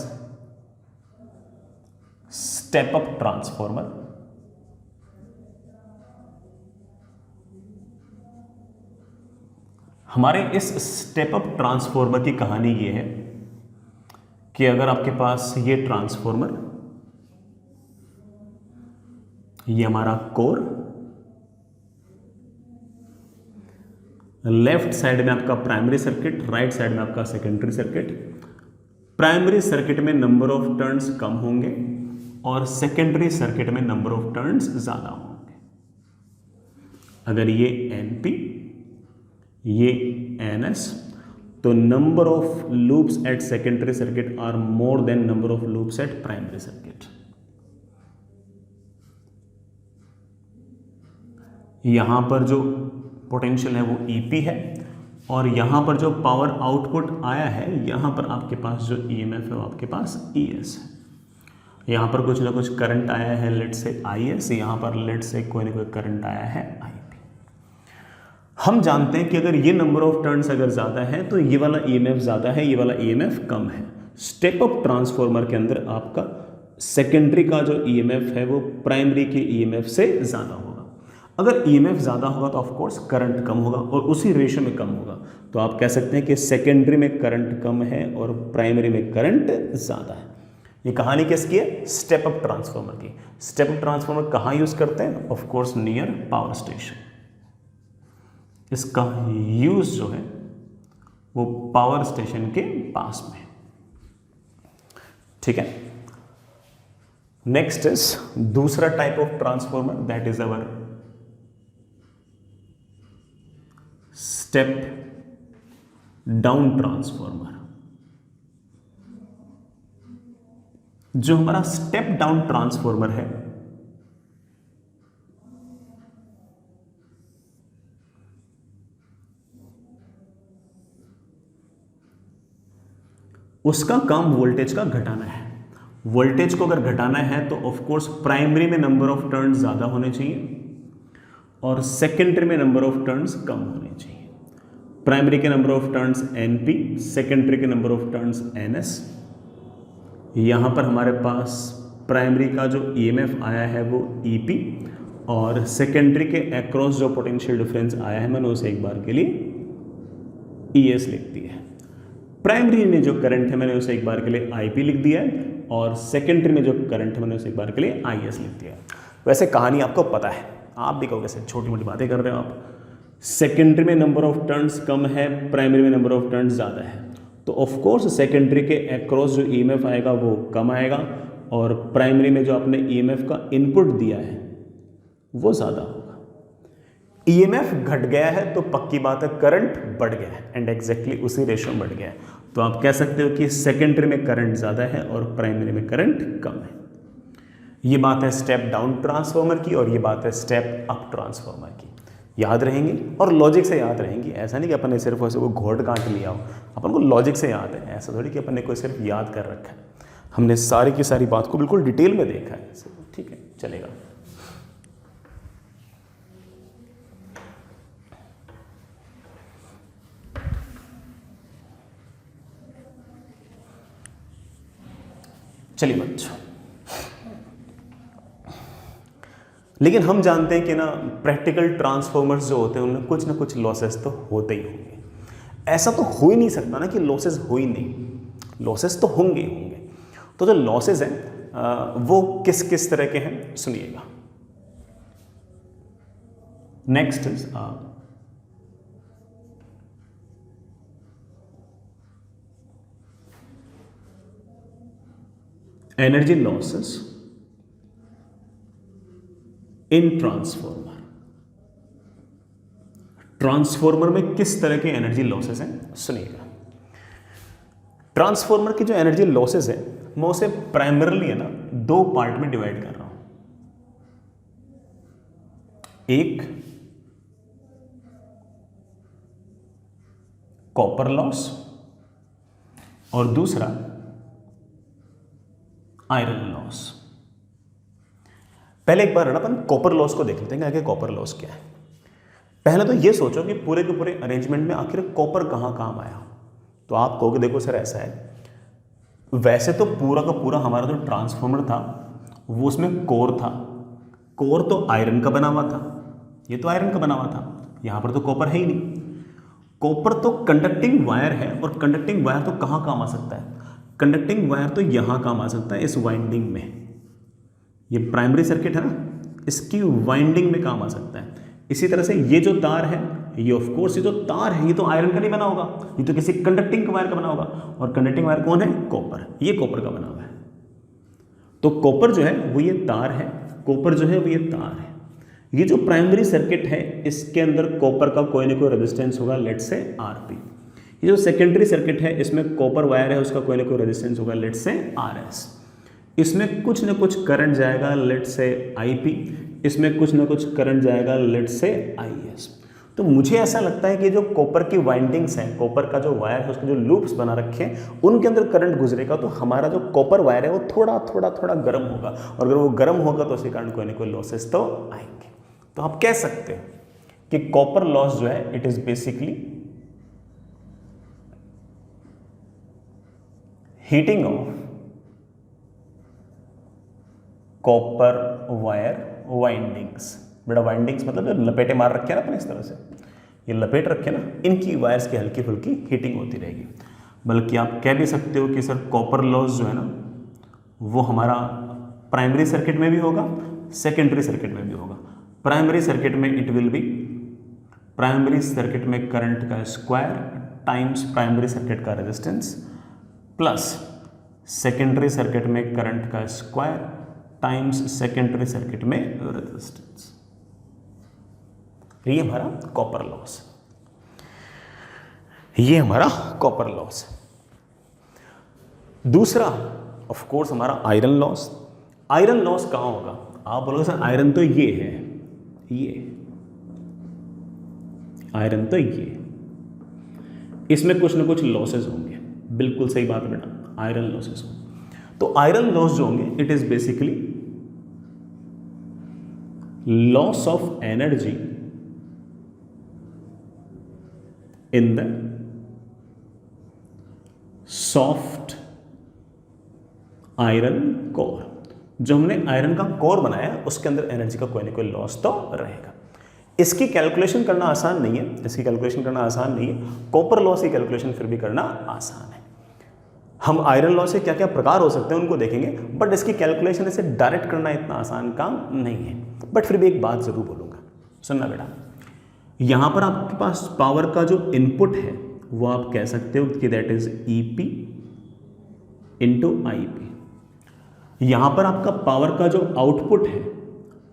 step up transformer. हमारे इस स्टेप अप ट्रांसफार्मर की कहानी ये है कि अगर आपके पास ये ट्रांसफार्मर, ये हमारा कोर, लेफ्ट साइड में आपका प्राइमरी सर्किट, राइट साइड में आपका सेकेंडरी सर्किट. प्राइमरी सर्किट में नंबर ऑफ टर्न्स कम होंगे और सेकेंडरी सर्किट में नंबर ऑफ टर्न्स ज्यादा होंगे. अगर ये NP, ये NS, तो number of loops at secondary circuit are more than number of loops at primary circuit. यहां पर जो पोटेंशियल है वो EP है और यहां पर जो पावर आउटपुट आया है यहां पर आपके पास जो EMF है वो आपके पास ES है. यहां पर कुछ ना कुछ करंट आया है, लेट से IS, यहां पर लेट से कोई ना कोई करंट आया है IP. हम जानते हैं कि अगर ये नंबर ऑफ टर्न्स अगर ज़्यादा है तो ये वाला EMF ज़्यादा है, ये वाला EMF कम है. स्टेप अप ट्रांसफार्मर के अंदर आपका सेकेंडरी का जो EMF है वो प्राइमरी के EMF से ज़्यादा होगा. अगर EMF ज़्यादा होगा तो ऑफकोर्स करंट कम होगा और उसी रेशियो में कम होगा. तो आप कह सकते हैं कि सेकेंडरी में करंट कम है और प्राइमरी में करंट ज़्यादा है. ये कहानी किसकी है? स्टेप अप ट्रांसफार्मर की. स्टेप अप ट्रांसफार्मर कहाँ यूज़ करते हैं? Of course near power station. इसका यूज़ जो है वो पावर स्टेशन के पास में. ठीक है. नेक्स्ट इज दूसरा type of transformer, that is our step down transformer. जो हमारा स्टेप डाउन ट्रांसफॉर्मर है उसका काम वोल्टेज का घटाना है। वोल्टेज को अगर घटाना है तो ऑफ कोर्स प्राइमरी में नंबर ऑफ टर्न्स ज़्यादा होने चाहिए और सेकेंडरी में नंबर ऑफ टर्न्स कम होने चाहिए। प्राइमरी के number of turns NP, secondary के नंबर ऑफ टर्न्स NS। यहाँ पर हमारे पास प्राइमरी का जो EMF आया है वो EP और सेकेंडरी के अक्रॉस जो पोटेंशियल डिफरेंस आया है मैंने उसे एक बार के लिए ES लिख दिया है। प्राइमरी में जो करंट है मैंने उसे एक बार के लिए IP लिख दिया है और सेकेंडरी में जो करंट है मैंने उसे एक बार के लिए IS लिख दिया है। वैसे कहानी आपको पता है, आप भी कहोगे सर छोटी मोटी बातें कर रहे हो आप। सेकेंडरी में नंबर ऑफ टर्न्स कम है, प्राइमरी में नंबर ऑफ टर्न्स ज़्यादा है, तो ऑफ कोर्स सेकेंडरी के अक्रॉस जो EMF आएगा वो कम आएगा और प्राइमरी में जो आपने EMF का इनपुट दिया है वो ज़्यादा होगा। EMF घट गया है तो पक्की बात है करंट बढ़ गया है एंड एग्जैक्टली उसी रेशियो में बढ़ गया है। तो आप कह सकते हो कि सेकेंडरी में करंट ज़्यादा है और प्राइमरी में करंट कम है। ये बात है स्टेप डाउन ट्रांसफॉर्मर की और ये बात है स्टेप अप ट्रांसफॉर्मर की। याद रहेंगी और लॉजिक से याद रहेंगी। ऐसा नहीं कि अपन ने सिर्फ ऐसे वो घोट काट लिया हो, अपन को लॉजिक से याद है। ऐसा थोड़ी कि अपन ने कोई सिर्फ याद कर रखा है, हमने सारी की सारी बात को बिल्कुल डिटेल में देखा है। ठीक है, चलेगा। चलिए बच्चों, लेकिन हम जानते हैं कि ना प्रैक्टिकल ट्रांसफॉर्मर्स जो होते हैं उनमें कुछ ना कुछ लॉसेस तो होते ही होंगे। ऐसा तो हो ही नहीं सकता ना कि लॉसेस हो ही नहीं, लॉसेस तो होंगे ही होंगे। तो जो लॉसेस हैं वो किस किस तरह के हैं सुनिएगा। Next is energy losses in transformer. Transformer में किस तरह के एनर्जी लॉसेस हैं सुनिएगा। ट्रांसफॉर्मर की जो एनर्जी लॉसेस है मैं उसे प्राइमरली है ना दो पार्ट में डिवाइड कर रहा हूं। एक कॉपर लॉस और दूसरा आयरन लॉस। पहले एक बार अपन कॉपर लॉस को देख लेते हैं कि कॉपर लॉस क्या है। पहले तो ये सोचो कि पूरे के पूरे अरेंजमेंट में आखिर कॉपर कहां काम आया। तो आप कहोगे देखो सर ऐसा है, वैसे तो पूरा का पूरा हमारा जो ट्रांसफॉर्मर था वो उसमें कोर था। कोर तो आयरन का बना हुआ था, ये तो आयरन का बना हुआ था, यहां पर तो कॉपर है ही नहीं। कॉपर तो कंडक्टिंग वायर है और कंडक्टिंग वायर तो कहां काम आ सकता है, कंडक्टिंग वायर तो यहां काम आ सकता है इस वाइंडिंग में। ये प्राइमरी सर्किट है ना, इसकी वाइंडिंग में काम आ सकता है। इसी तरह से ये जो तार है, ये ऑफ कोर्स ये जो तार है ये तो आयरन का नहीं बना होगा, ये तो किसी कंडक्टिंग वायर का बना होगा। और कंडक्टिंग वायर कौन है, कॉपर, ये कॉपर का बना हुआ है। तो कॉपर जो है वो ये तार है, कॉपर जो है वो ये तार है। ये जो प्राइमरी सर्किट है इसके अंदर कॉपर का कोई ना कोई रेजिस्टेंस होगा, लेट्स से Rp। ये जो सेकेंडरी सर्किट है इसमें कॉपर वायर है, उसका कोई ना कोई रेजिस्टेंस होगा, लेट्स से Rs। इसमें कुछ ना कुछ करंट जाएगा, लेट्स से Ip। इसमें कुछ ना कुछ करंट जाएगा, लेट्स से Is। तो मुझे ऐसा लगता है कि जो कॉपर की वाइंडिंग्स हैं, कॉपर का जो वायर है उसके जो लूप्स बना रखे हैं उनके अंदर करंट गुजरेगा, तो हमारा जो कॉपर वायर है वो थोड़ा थोड़ा थोड़ा गर्म होगा। और अगर वो गर्म होगा तो उसके कारण कोई ना कोई लॉसेस तो आएंगे। तो आप कह सकते हैं कि कॉपर लॉस जो है it is basically heating of copper wire windings. बेटा वाइंडिंग्स मतलब जो लपेटे मार रखे हैं ना अपन इस तरह से, ये लपेट रखे ना, इनकी वायर्स की हल्की फुल्की हीटिंग होती रहेगी। बल्कि आप कह भी सकते हो कि सर कॉपर लॉस जो है ना वो हमारा प्राइमरी सर्किट में भी होगा, सेकेंडरी सर्किट में भी होगा। प्राइमरी सर्किट में it will be primary circuit में करंट का स्क्वायर टाइम्स प्राइमरी सर्किट का रेजिस्टेंस प्लस सेकेंडरी सर्किट में करंट का स्क्वायर टाइम्स सेकेंडरी सर्किट में रेजिस्टेंस। ये हमारा कॉपर लॉस, ये हमारा कॉपर लॉस। दूसरा ऑफ कोर्स हमारा आयरन लॉस। आयरन लॉस कहां होगा? आप बोलोगे सर आयरन तो ये है, ये आयरन तो ये, इसमें कुछ ना कुछ लॉसेस होंगे। बिल्कुल सही बात बेटा, आयरन लॉसेस होंगे। तो आयरन लॉस जो होंगे it is basically loss of energy in the soft iron core. जो हमने आयरन का कोर बनाया उसके अंदर एनर्जी का कोई ना कोई लॉस तो रहेगा। इसकी कैलकुलेशन करना आसान नहीं है, इसकी कैलकुलेशन करना आसान नहीं है। कॉपर लॉस की कैलकुलेशन फिर भी करना आसान है। हम आयरन लॉस के क्या क्या प्रकार हो सकते हैं उनको देखेंगे, बट इसकी कैलकुलेशन इसे डायरेक्ट करना इतना आसान काम नहीं है। बट फिर भी एक बात जरूर बोलूंगा, सुनना बेटा, यहां पर आपके पास पावर का जो इनपुट है वो आप कह सकते हो कि that is EP into IP. यहां पर आपका पावर का जो आउटपुट है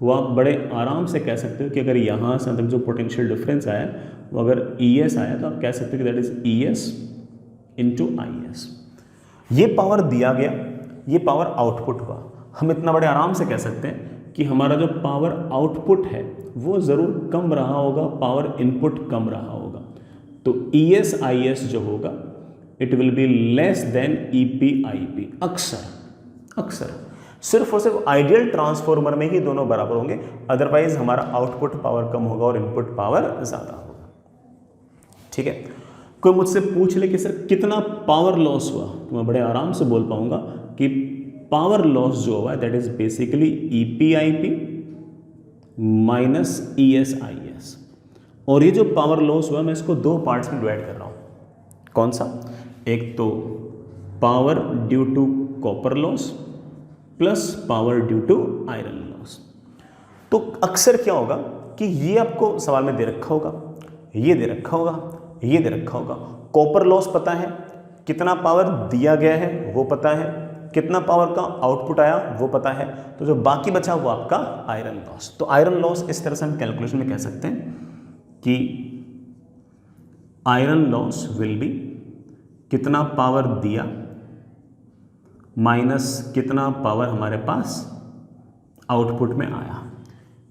वो आप बड़े आराम से कह सकते हो कि अगर यहां से तक जो पोटेंशियल डिफरेंस आया वो अगर ES आया तो आप कह सकते हो कि that is ES into IS। ये पावर दिया गया, ये पावर आउटपुट हुआ। हम इतना बड़े आराम से कह सकते हैं कि हमारा जो पावर आउटपुट है वो ज़रूर कम रहा होगा, पावर इनपुट कम रहा होगा। तो ES IS जो होगा it will be less than EP IP। अक्सर सिर्फ और सिर्फ आइडियल ट्रांसफॉर्मर में ही दोनों बराबर होंगे, अदरवाइज हमारा आउटपुट पावर कम होगा और इनपुट पावर ज़्यादा होगा। ठीक है, कोई मुझसे पूछ ले कि सर कितना पावर लॉस हुआ, तो मैं बड़े आराम से बोल पाऊंगा कि पावर लॉस जो हुआ that is basically EP IP minus ES IS। और ये जो पावर लॉस हुआ मैं इसको दो पार्ट्स में डिवाइड कर रहा हूँ। कौन सा? एक तो power due to copper loss plus power due to iron loss. तो अक्सर क्या होगा कि ये आपको सवाल में दे रखा होगा, ये दे रखा होगा, ये दे रखा होगा। कॉपर लॉस पता है, कितना पावर दिया गया है वो पता है, कितना पावर का आउटपुट आया वो पता है, तो जो बाकी बचा वो आपका आयरन लॉस। तो आयरन लॉस इस तरह से हम कैलकुलेशन में कह सकते हैं कि आयरन लॉस विल बी कितना पावर दिया माइनस कितना पावर हमारे पास आउटपुट में आया।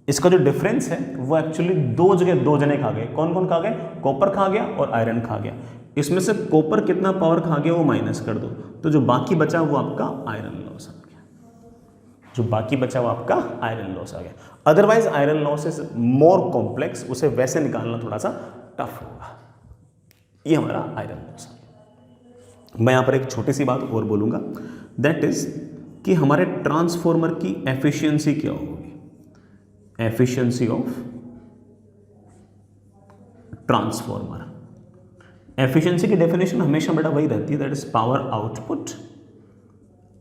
इसका जो डिफरेंस है वो एक्चुअली दो जने खा गए। कौन कौन खा गए? कॉपर खा गया और आयरन खा गया। इसमें से कॉपर कितना पावर खा गया वो माइनस कर दो, तो जो बाकी बचा वो आपका आयरन लॉस आ गया। जो बाकी बचा वो आपका आयरन लॉस आ गया। Otherwise iron loss is more complex, उसे वैसे निकालना थोड़ा सा टफ होगा। ये हमारा आयरन लॉस आ गया। मैं यहां पर एक छोटी सी बात और बोलूंगा, दैट इज कि हमारे ट्रांसफॉर्मर की एफिशिएंसी क्या होगी? Efficiency of transformer. एफिशिएंसी की डेफिनेशन हमेशा बेटा वही रहती है, that is power output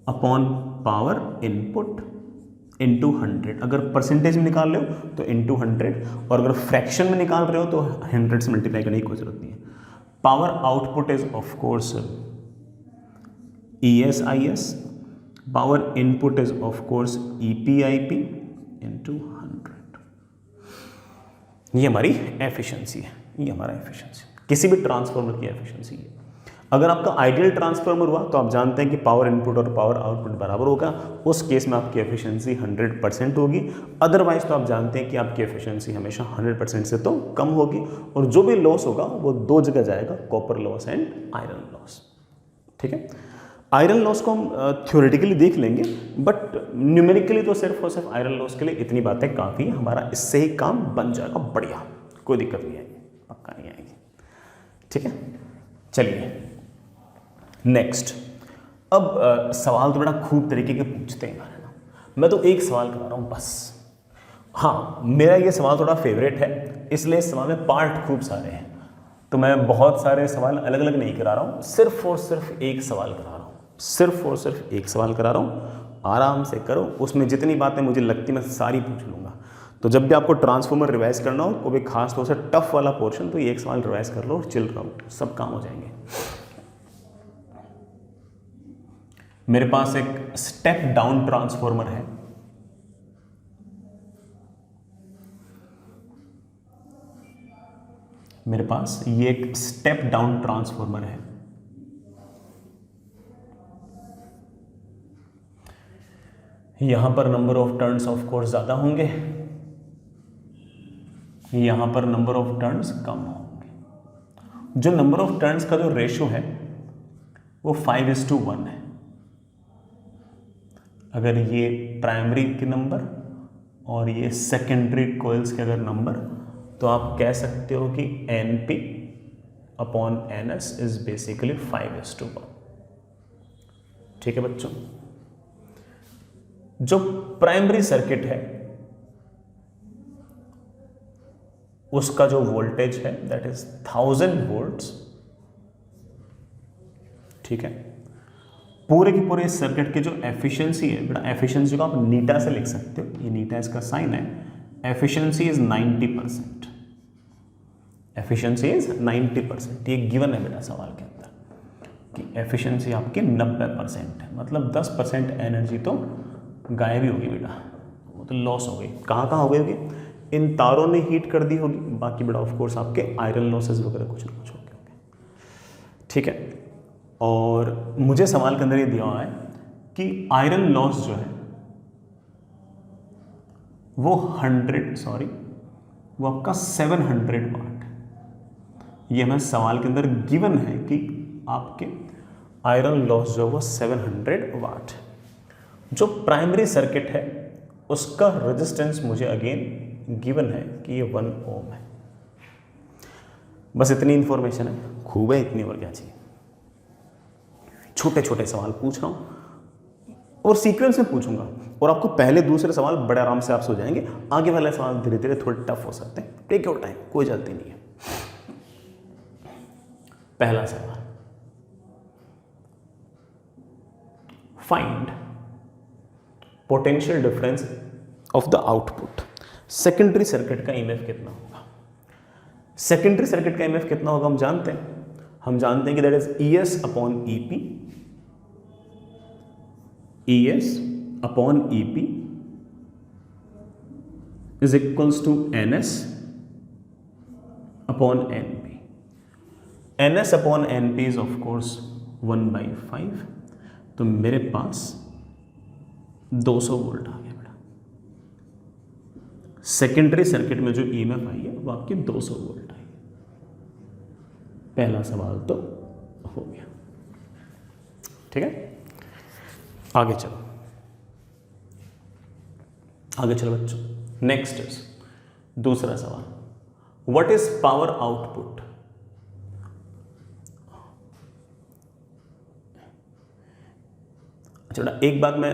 upon power input into 100। अगर परसेंटेज में निकाल रहे हो तो इंटू 100, और अगर फ्रैक्शन में निकाल रहे हो तो 100 से मल्टीप्लाई करने की कोई जरूरत नहीं है। Power output is of course ES IS, power input is of course EP IP into 100। ये हमारी एफिशिएंसी है, ये हमारा एफिशिएंसी किसी भी ट्रांसफार्मर की एफिशिएंसी है। अगर आपका आइडियल ट्रांसफार्मर हुआ तो आप जानते हैं कि पावर इनपुट और पावर आउटपुट बराबर होगा, उस केस में आपकी एफिशिएंसी 100% होगी। अदरवाइज तो आप जानते हैं कि आपकी एफिशिएंसी हमेशा 100% से तो कम होगी, और जो भी लॉस होगा वो दो जगह जाएगा, copper loss and iron loss. ठीक है, आयरन लॉस को हम थ्योरेटिकली देख लेंगे, बट न्यूमेरिकली तो सिर्फ और सिर्फ आयरन लॉस के लिए इतनी बातें काफ़ी है। हमारा इससे ही काम बन जाएगा, बढ़िया, कोई दिक्कत नहीं आएगी, पक्का नहीं आएगी। ठीक है, चलिए नेक्स्ट। अब सवाल तो बड़ा खूब तरीके के पूछते हैं है ना, मैं तो एक सवाल करा रहा हूँ बस। हाँ, मेरा ये सवाल थोड़ा फेवरेट है, इसलिए इस सवाल में पार्ट खूब सारे हैं, तो मैं बहुत सारे सवाल अलग अलग नहीं करा रहा हूँ, सिर्फ और सिर्फ एक सवाल करा रहा हूँ, सिर्फ और सिर्फ एक सवाल करा रहा हूँ। आराम से करो, उसमें जितनी बातें मुझे लगती मैं सारी पूछ लूँगा। तो जब भी आपको ट्रांसफॉर्मर रिवाइज करना हो, कोई भी खास तौर से टफ वाला पोर्शन, तो ये एक सवाल रिवाइज कर लो और चिल रहो, सब काम हो जाएंगे। मेरे पास एक स्टेप डाउन ट्रांसफॉर्मर है, मेरे पास ये एक स्टेप डाउन ट्रांसफॉर्मर है। यहां पर number of turns of course ज़्यादा होंगे, यहां पर नंबर ऑफ टर्न्स कम होंगे। जो नंबर ऑफ टर्न्स का जो रेशो है वो 5:1 है। अगर ये प्राइमरी के नंबर और ये सेकेंडरी कोइल्स के अगर नंबर, तो आप कह सकते हो कि NP upon NS is basically 5:1। ठीक है बच्चों, जो प्राइमरी सर्किट है उसका जो वोल्टेज है दैट इज 1000 वोल्ट्स। ठीक है, पूरे के पूरे सर्किट की जो एफिशिएंसी है, बेटा एफिशिएंसी को आप नीटा से लिख सकते हो, ये नीटा इसका साइन है। Efficiency is 90%। Efficiency is 90%। ये गिवन है बेटा सवाल के अंदर कि एफिशिएंसी आपकी 90% है, मतलब 10% एनर्जी तो गायब ही होगी बेटा, वो तो लॉस हो गई। कहाँ कहाँ हो गई होगी? इन तारों ने हीट कर दी होगी, बाकी बेटा ऑफ कोर्स आपके आयरन लॉसेस वगैरह कुछ ना कुछ होंगे। ठीक है, और मुझे सवाल के अंदर ये दिया हुआ है कि आयरन लॉस जो है वो वो आपका 700 वाट है। ये हमें सवाल के अंदर गिवन है कि आपके आयरन लॉस जो है वो 700 वाट है। जो प्राइमरी सर्किट है उसका रेजिस्टेंस मुझे अगेन गिवन है कि ये 1 ओम है। बस इतनी इंफॉर्मेशन है, खूब है, इतनी और क्या चाहिए। छोटे छोटे सवाल पूछ रहा हूं और सीक्वेंस में पूछूंगा, और आपको पहले दूसरे सवाल बड़े आराम से आपसे हो जाएंगे, आगे वाले सवाल धीरे धीरे थोड़े टफ हो सकते हैं। टेक योर टाइम, कोई जल्दी नहीं है। पहला सवाल, find potential difference of the output. Secondary circuit का ईएमएफ कितना होगा? सेकेंडरी सर्किट का ईएमएफ कितना होगा हम जानते हैं। हम जानते हैं कि that is ES upon EP, ES upon EP is equals to NS upon NP। NS upon NP is of course 1/5, तो मेरे पास 200 वोल्ट आ गया बेटा। सेकेंडरी सर्किट में जो ईएमएफ आई है वो आपकी 200 वोल्ट आई। पहला सवाल तो हो गया। ठीक है, आगे चलो, आगे चलो बच्चों। नेक्स्ट इज दूसरा सवाल, व्हाट इज पावर आउटपुट? अच्छा बेटा, एक बात मैं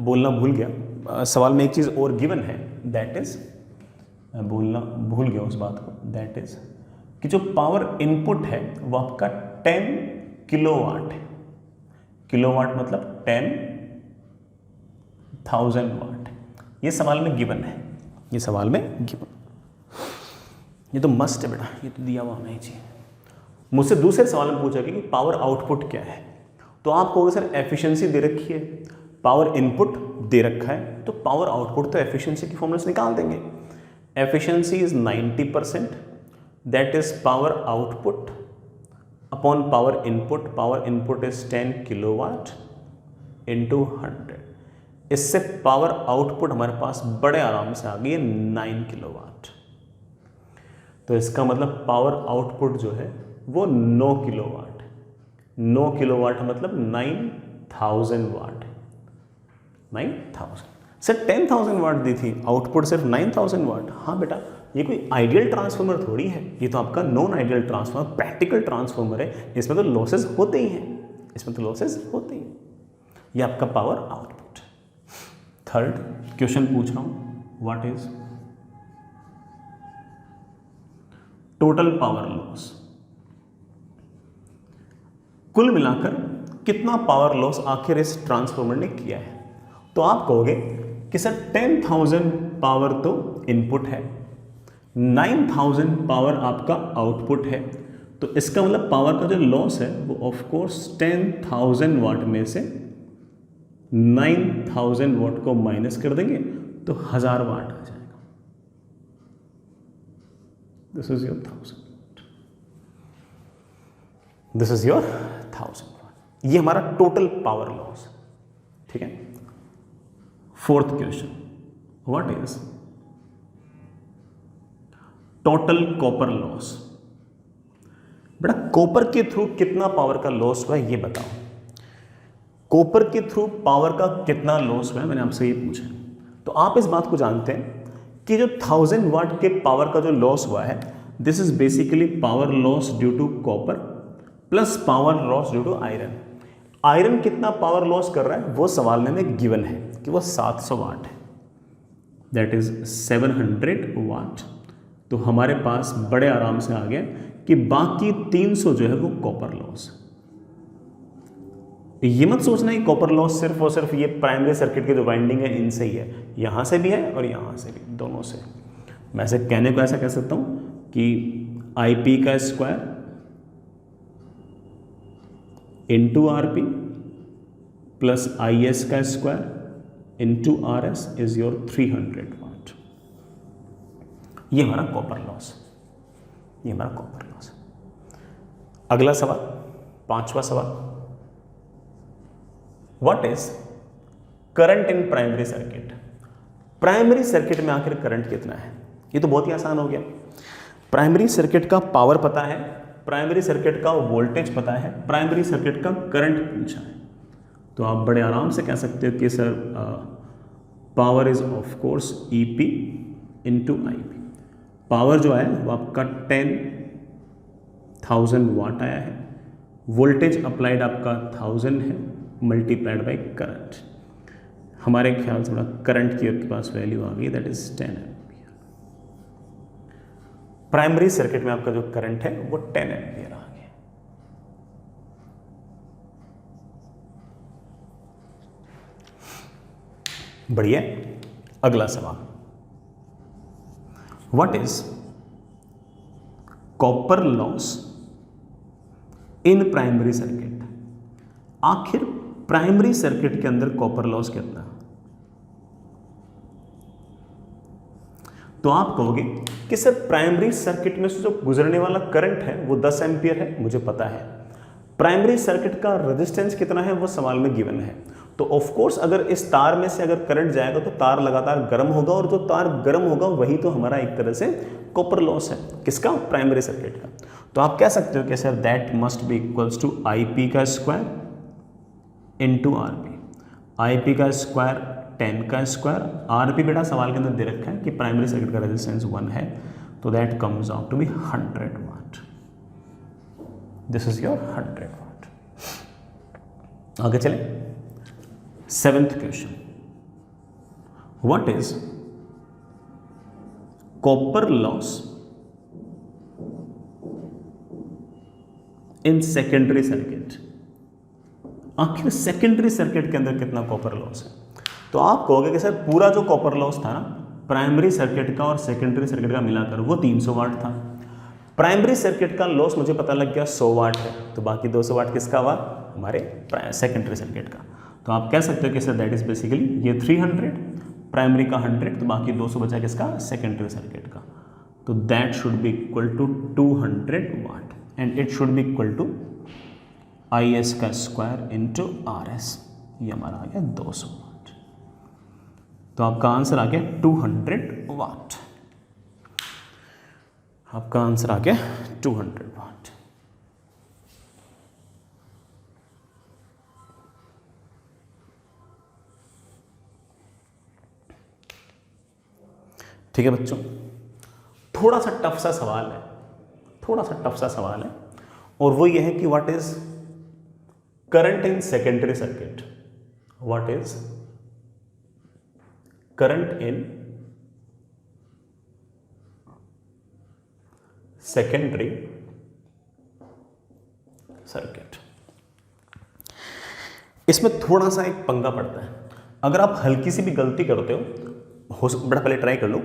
बोलना भूल गया, सवाल में एक चीज और गिवन है, दैट इज, मैं बोलना भूल गया उस बात को, दैट इज कि जो पावर इनपुट है वो आपका 10 किलोवाट है। किलोवाट मतलब 10,000 वाट। ये सवाल में गिवन है, ये सवाल में गिवन, ये तो मस्ट है बेटा, ये तो दिया हुआ नहीं चाहिए। मुझसे दूसरे सवाल में पूछा कि पावर आउटपुट क्या है, तो आप कहोगे सर एफिशिएंसी दे रखी है, पावर इनपुट दे रखा है, तो पावर आउटपुट तो एफिशिएंसी की फॉर्मूला से निकाल देंगे। Efficiency is 90%, that is power output upon power input. Power input is 10 kilowatt into 100। इससे पावर आउटपुट हमारे पास बड़े आराम से आ गई है 9 किलोवाट। तो इसका मतलब पावर आउटपुट जो है वो 9 किलोवाट। 9 किलोवाट मतलब 9000 वाट। 9000 सर 10,000 वाट दी थी, आउटपुट सिर्फ 9000 वाट। हाँ बेटा, ये कोई आइडियल ट्रांसफार्मर थोड़ी है, ये तो आपका non ideal transformer, practical transformer है। इसमें तो लॉसेस होते ही हैं, इसमें तो लॉसेस होते ही हैं। ये आपका पावर आउटपुट। थर्ड क्वेश्चन पूछ रहा हूं, what is total power loss? कुल मिलाकर कितना पावर लॉस आखिर इस ट्रांसफार्मर ने किया है? तो आप कहोगे कि सर 10,000 पावर तो इनपुट है, 9,000 पावर आपका आउटपुट है, तो इसका मतलब पावर का जो लॉस है वो ऑफ कोर्स 10,000 वाट में से 9,000 वाट को माइनस कर देंगे तो 1000 वाट आ जाएगा। This is your 1000 watt. This is your 1000 watt. ये हमारा टोटल पावर लॉस। ठीक है, fourth question, what is total copper loss. बेटा कॉपर के थ्रू कितना पावर का लॉस हुआ है ये बताओ। कॉपर के थ्रू पावर का कितना लॉस हुआ है, मैंने आपसे ये पूछा। तो आप इस बात को जानते हैं कि जो 1000 वाट के पावर का जो लॉस हुआ है, this is basically power loss due to copper plus power loss due to iron. Iron कितना पावर लॉस कर रहा है वो सवाल में गिवन है कि वो 700 वाट है, दैट इज 700 वाट। तो हमारे पास बड़े आराम से आ गया कि बाकी 300 जो है वो कॉपर लॉस। ये मत सोचना कि कॉपर लॉस सिर्फ और सिर्फ ये प्राइमरी सर्किट की जो वाइंडिंग है इनसे ही है, यहां से भी है और यहां से भी, दोनों से। मैं ऐसे कहने को ऐसा कह सकता हूं कि IP का square into RP plus IS का square into RS is your 300 वाट। ये हमारा कॉपर लॉस, ये हमारा कॉपर लॉस। अगला सवाल, पांचवा सवाल, what is current in primary circuit. Primary circuit में आखिर करंट कितना है, ये तो बहुत ही आसान हो गया। प्राइमरी सर्किट का पावर पता है, प्राइमरी सर्किट का वोल्टेज पता है, प्राइमरी सर्किट का करंट पूछा है, तो आप बड़े आराम से कह सकते हो कि sir power is of course EP into IP। Power जो है वो आपका 10,000 वाट आया है, वोल्टेज अप्लाइड आपका 1000 है, मल्टीप्लाइड बाई करंट। हमारे ख्याल से थोड़ा करंट की आपके पास वैल्यू आ गई, that is 10 ampere. Primary circuit में आपका जो करंट है वो 10 एम्पियर आ गया। बढ़िया। अगला सवाल, what is copper loss in primary circuit. आखिर प्राइमरी सर्किट के अंदर कॉपर लॉस कितना। तो आप कहोगे कि सर प्राइमरी सर्किट में से जो गुजरने वाला करंट है वो 10 एम्पियर है, मुझे पता है। प्राइमरी सर्किट का रेजिस्टेंस कितना है वो सवाल में गिवन है। तो ऑफ कोर्स अगर इस तार में से अगर करंट जाएगा तो तार लगातार गर्म होगा, और जो तार गर्म होगा वही तो हमारा एक तरह से कॉपर लॉस है। किसका? प्राइमरी सर्किट का। तो आप कह सकते हो कि sir that must be equals to IP का स्क्वायर इंटू RP। IP का स्क्वायर 10 का स्क्वायर, RP बेटा सवाल के अंदर दे रखा है कि प्राइमरी सर्किट का रेजिस्टेंस 1 है, तो that comes out to be 100 watt. This is your 100 watt. आगे चले, 7th question, what is copper loss in secondary circuit. आखिर सेकेंडरी सर्किट के अंदर कितना कॉपर लॉस है। तो आप कहोगे कि सर पूरा जो कॉपर लॉस था ना प्राइमरी सर्किट का और सेकेंडरी सर्किट का मिलाकर वो 300 वाट था। प्राइमरी सर्किट का लॉस मुझे पता लग गया 100 वाट है, तो बाकी 200 वाट किसका हुआ? हमारे सेकेंडरी सर्किट का। तो आप कह सकते हो कि सर दैट इज बेसिकली ये 300, प्राइमरी का 100, तो बाकी 200 बचा किसका? सेकेंडरी सर्किट का। तो that should be equal to 200 watt and it should be equal to IS का स्क्वायर इंटू RS। ये हमारा आ गया 200 वाट। तो आपका आंसर आ गया 200 वाट। आपका आंसर आ गया 200 वाट। ठीक है बच्चों, थोड़ा सा टफ सा सवाल है, थोड़ा सा टफ सा सवाल है, और वो ये है कि what is current in secondary circuit. What is current in secondary circuit. इसमें थोड़ा सा एक पंगा पड़ता है। अगर आप हल्की सी भी गलती करते हो बड़ा, पहले ट्राई कर लो,